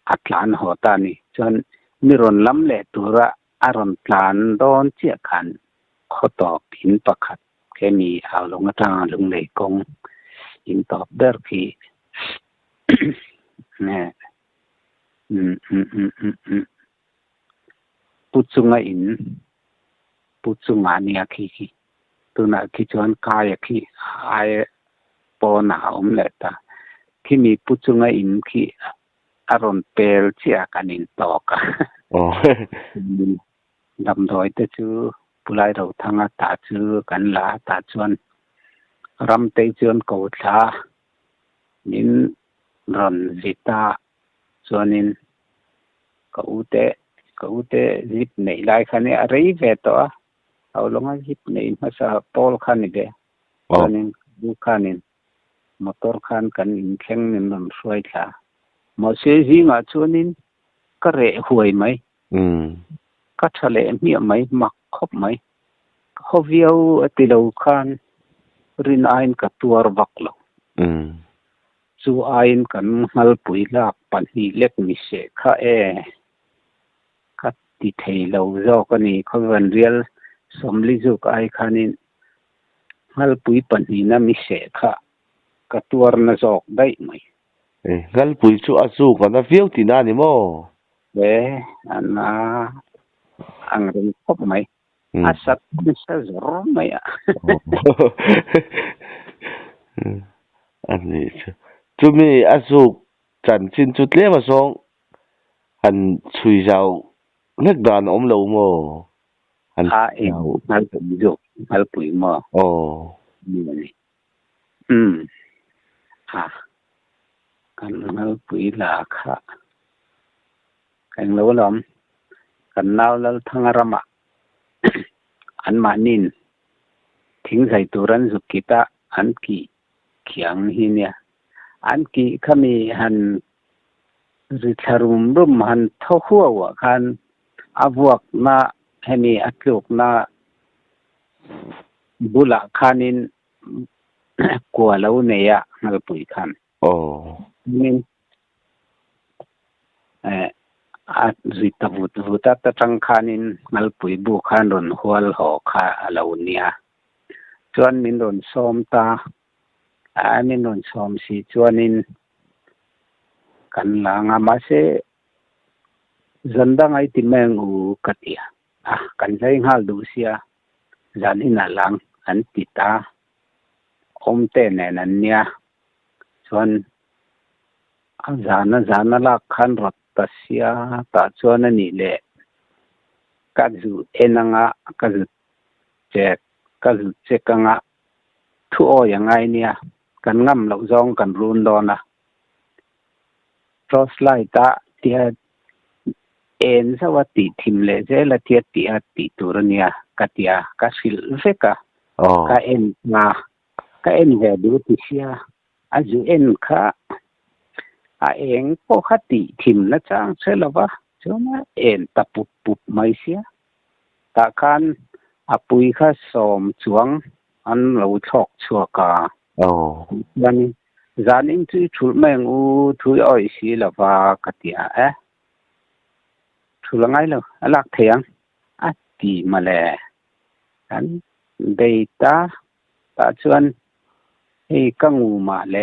อัตลานหอตานี่จวนมีรอนลำเลตัวระอารอนพลานโดนเจียขันขอตอบหินประคัดแค่มีเอาลงทางลงเลยกงหินตอบเดอร์คีเนี่ยปุจุงอินปุจุงานียคีตัวน่ะคิจวนกายคีไอปอนาอมเลตาที่มีปุจุงอินคีอารอนเปลเจียกันอินตอกดำดอยแต่ชื่อปุไลเราทางตาชื่อกันลาตาจวนรำเตจวนกูตานินรอนจิตาจวนนินกูเตจิบในลายคันนี้อะไรเวตัวเอาลงจิบในมาซาปอลคันนี้เดจวนนินดูคันนินมอเตอร์คันกันอินแข็งนินรอนช่วยค่ะมาเสียจิงจวนนินก็เระหวยไหมก็ทะเลมีไหมมักคบไหมเขาเวียวติลาวคันรินไอน์กับตัววักลงจูไอน์กันฮัลปุยลาปันฮีเล็กมิเสข้าก็ติเทลาวจอกันนี่เขาวันเรียลสมลิจุกไอคันินฮัลปุยปันฮีน่ะมิเสข้ากับตัวน่ะจอกได้ไหมฮัลปุยจูอาจูกันนะเวียวตินานี่โมอันน่ะอังเรื่องคบไหมasat bisa zorom yaอันนี้จุมีอาสุจันจินจุดเลี้ยมาส่งอันชุยเจ้าเล็กดานอมโลโมอันเองนั่นเป็นจุกนั่นปุ๋ยมานี่กันนั่นปุ๋ยลาค่ะกันแล้วล้อมกันนาวแล้วทั้งระมะอันมานินทิ้งใส่ตัวรันสุกิตาอันกีเขียงหินเนี่ยอันกีขมีหันริชารุมรุมหันเท่าหัวคันอาบวกนาให้มีอัตลุกนาบุลาคันินกลัวแล้วเนี่ยนักปุ๋ยคันนินริตบุตรวุฒิตั้งคันินนัลปุยบุคันรอนหัวหอกขาเหล่านี้จวนมินรอนซ้อมตามินรอนซ้อมสีจวนนินกันหลังมาเสจันดังไอติแมงอูกัดเอียกันใช้หาดูเสียจันอินาหลังอันติตาอมเตนนันเนี่ยจวนจานลักขันรถตัสยาตาจวนนี่แหละกัดจูเอนังกัดเจกังทุโอยังไงเนี่ยกันง่ำเราจองกันรุนดอนะเพราะสไลตาเทียเอ็นสวัสดิทิมเลเจลเทียติตัวเนี่ยกัดยากัสิลเฟกะกัเอ็นเวดูติเสียอาจูเอ็นค่ะเองปกติทิมนะจังเสลวะจนเอ็นตะปุบไม่เสียตาคันปุยข้าสมจวงอันเราชอกชัวกาวันจานินที่ชุลแมงอูทุยอ้อยสีละวากติอาชุลไงล่ะลักเถียงตีมาแลอันเดตาชวนให้กังอูมาแล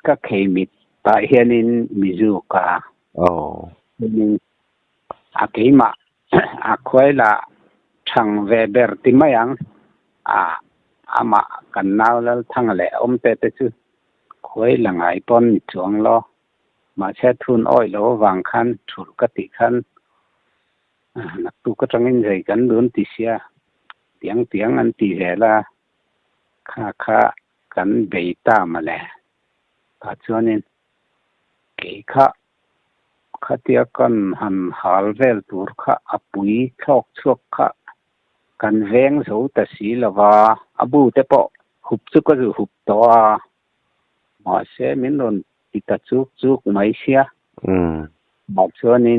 ก็เคมิตตาเฮียนินมิจูกานี่เกมาควายละช่างเวเบอร์ติมายังมากันนาวแล้วทั้งแหละเตชื่อควายละไงปนจวงล้อมาเช็ดทุนอ้อยแล้ววางคันถูกกติคันนักตุ ก็จังอินใจกันโดนติเสียเตียงอันติแหละค่ากันเบตามาแลถ้าจวนนี้เกค่าเตียกันหันหาลเวลตูร์ค่าอปุยคลอกชวกค่ากันแวงโสตสีละว่าอบูเตปอหุบซุก็จะหุบตัวมาเสมินโดนติตจุกไม่เสียมาชวนนี้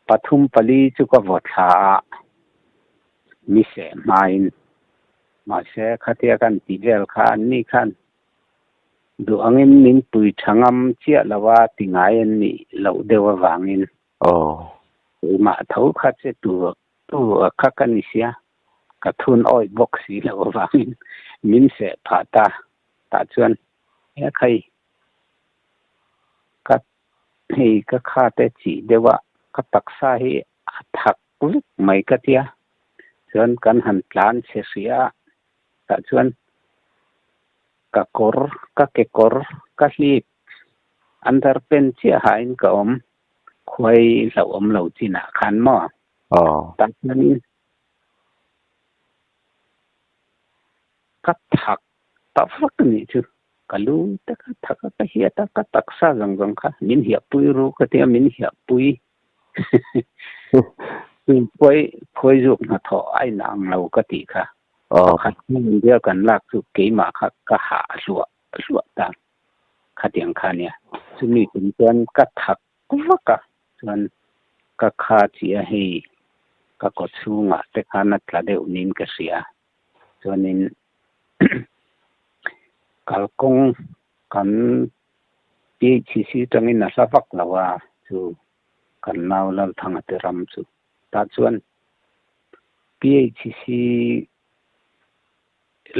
ปฐุมปลีจุกวดหามิเสมาเสคาเตียกันติเวลคันนี่คันดูอังอินนินปุยชังอำเจียละว่าติงายันนี่เหล่าเดววางินมาเท่าคัดเสตัวคักกันนี่เสียกระทุนอ้อยบอกสีละวางินมินเสผาตาชวนใครกัดให้ก็คาแต่จีเดว่าก็ตักษาให้ถักลึกไม่กะเตียชวนกันหันปลานเสียตาชวนกะกอร์กะเกกอร์กะลีบอันเดอร์เป็นเสียหายกะควยเหล่าเหล่าจีน่ะคันหม้อตัดนั้นก็ถักตะฟักนี่จุกะลูตะกะถักกะเฮียตะกะตักษาจังค่ะมินเหียปุยรู้กะเตียมินเหียปุยปุยจุกนะทอไอ้นางเรากะติค่ะคัดมันเดียวกันลากสุเกมาค่ะก็หาสัวตามคัดอย่างค่ะเนี่ยซึ่งมีเป็นเพื่อนก็ถักก็ว่ากะส่วนก็คาเสียให้ก็กดสูงแต่คานัดละเดี๋ยวนี้ก็เสียส่วนนี้กัลกงกันปีชีตรงนี้นะสักละว่าจูกันนาวแล้วทางอัตรำจูตาส่วนปีชี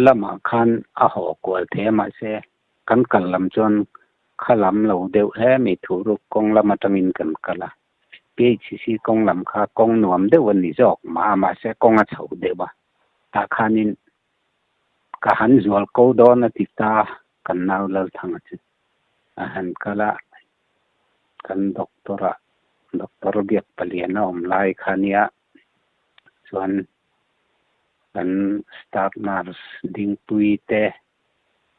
ละมาคันอาหอกวลเทมาเสกันลำจนขลำเหล่าเดียวแห่ไม่ถูรุกงละมาตมินกันกะละปีชีกงลำคากงหนวมเดียววันนี้จะออกมาเสกงอาเฉาเดียวตาคานินกะหันจวลโกดอนติตากันนาวแล้วทางจุหันกะละกันด็อกเตอร์เบียกเปลี่ยนอมลายคานียส่วนกันสตาร์นาร์สดิงปุยเต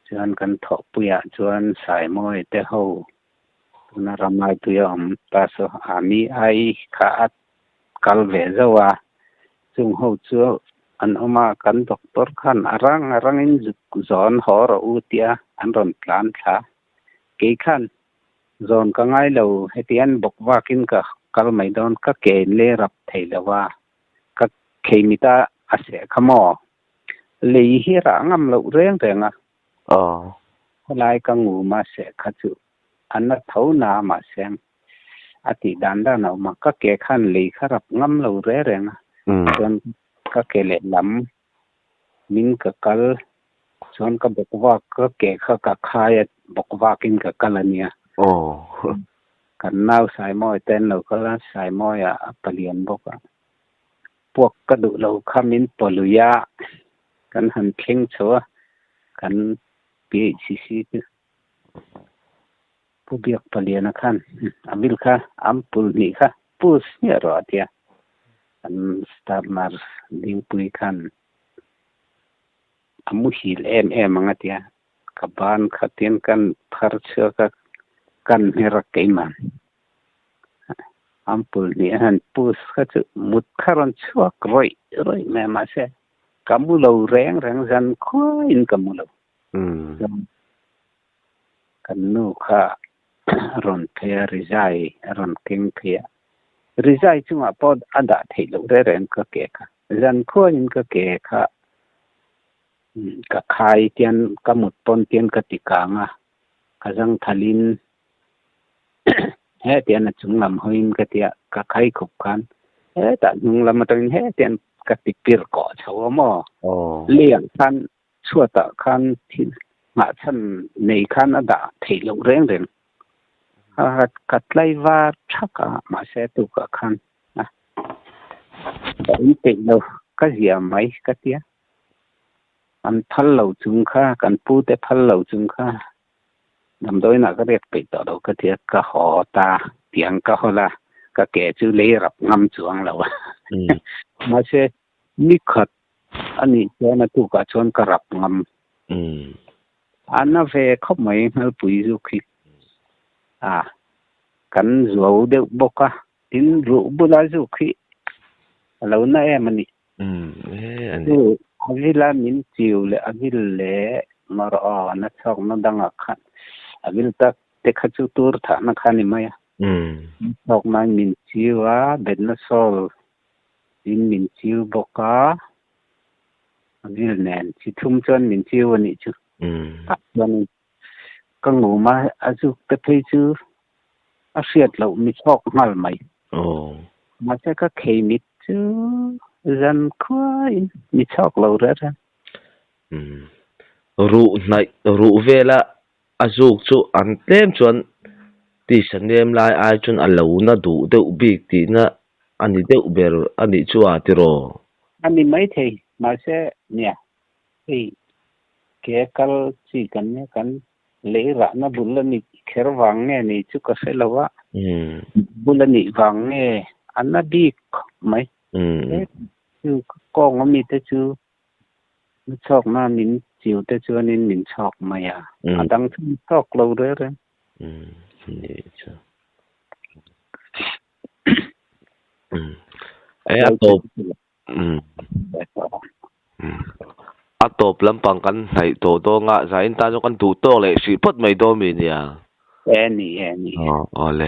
ชวนกันทอปุยชวนสายมวยเตหูนารามายตุยอมตาสอามีไอขาดกัลเวซาวาซึ่งหูชัวอันอมากันด็อกเตอร์ขันอารังอินจุกซอนหอรอูเตียอันรอนพลานค่ะเกี่ยขันซอนก็ง่ายเราให้เตียนบอกว่ากินกับกัลไม่โดนก็เกณฑ์เล่รับเทลว่าก็เคมิตาอาเสขมอเลยฮิรังอำเราเรื่องอ่ะลายกังงูมาเสขจุอันนั้นเท่านามาเสงอติดันด้านเอามาก็เกขันเลยขรับงำเราเรื่องอ่ะจนก็เกเล่ลำมินกับกัลจนก็บอกว่าก็เกเขากับคายบอกว่ากินกับกัลเนี่ยกันน่าวสายมอยเต้นเราก็ละสายมอยเปลี่ยนบอกว่าพวกกระดูเราขมินปลุยะกันหันเพ่งชัวกันปีชีผู้เบียกเปลี่ยนนะคันอามิลค่ะอัมปุลนี่ค่ะปุสเนี่ยรอเดียอันสตาร์มาร์ดิงปุยคันอามุฮิลมังเดียกับบ้านขัดเตียนกันพาร์เชื่อกันเฮรักเกมันอัมปุลนี่ฮันปุสก็จะมุดคารันชัวกรอยแม่มาเสกัมูเราแรงจันค่อยกัมูเรากันนูค่ะรอนเพียริใจรอนเก่งเพียริใจจุ่มพออันดับที่เราได้เรียนก็เก่ค่ะจันค่อยก็เก่ค่ะก็ขายเตียนกมุดปนเตียนกติกางะกจังทลินเฮเตียนจุงลำหอยนกเตียก็ขายขุบกันแต่จุงลำมาตรงเฮเตียนกติปิรก่อชาวมอเลี้ยงท่านชั่วตะคันที่มาท่านในคันอดาที่เราเร่งกัดไล่ว่าชักมาเสตุกคันนะแต่อีกเป็นเราก็เสียไหมก็เตียอันพัลเราจุงค่ากันพูดแต่พัลเราจุงค่านำโดยนักเรียนไปต่อเราก็เทียก็หอตาเตียงก็หอละก็แก่ชื่อเลี้ยรับงำจวงเรา มาเชนิขัดอันนี้เจ้าหน้าที่ก็ชวนกรับงำอันนั้นเวเข้าไม่ให้ปุ๋ยสุขีกันรวเด็กบอกว่าทินรูบุลาสุขีแล้วนั่นมันนี่อันนี้อวิลามินจิวเลอวิลเลมารอนัชอกนัดังขันอวิลตักเด็กขจุตูร์ฐานขันนี่ไหมชอกมามินจิวเบ็ดนัสโซลดินมินจิวบอกว่าอวิลแนนชิทุ่มจนมินจิววันนี้จูวันนี้ก็งูมาอาจุกตะเพจูอาเสียดเรามีชอกมาไหมมาเช่ก็เคมิดจูจันควายมีชอกเราเรื่อยรูเวลาอาจุกจูอันเต็มจวนที่ฉันเรียมลายอาจนอันเหล่าน่ะดูเดือบิกตีน่ะอันนี้เดือเบลอันนี้ชัวติโรอันนี้ไม่เทมาเช่เนี่ยเกี่ยกัลซีกันเนี่ยกันเลระนะบุลนี่เขรวังเนี่ยนี่จุกเสลวะบุลนี่วังเนี่ยอันนั้นบีกไหมคือกองมีแต่จูมันชอกมามินจิวแต่จูนี่มินชอกมาอ่ะดังที่ชอกเราเรื่อยนี่จ้ะไอ้atop lampang kan hai to to nga zain ta jo kan tu to le si phot mai do mi nia any ole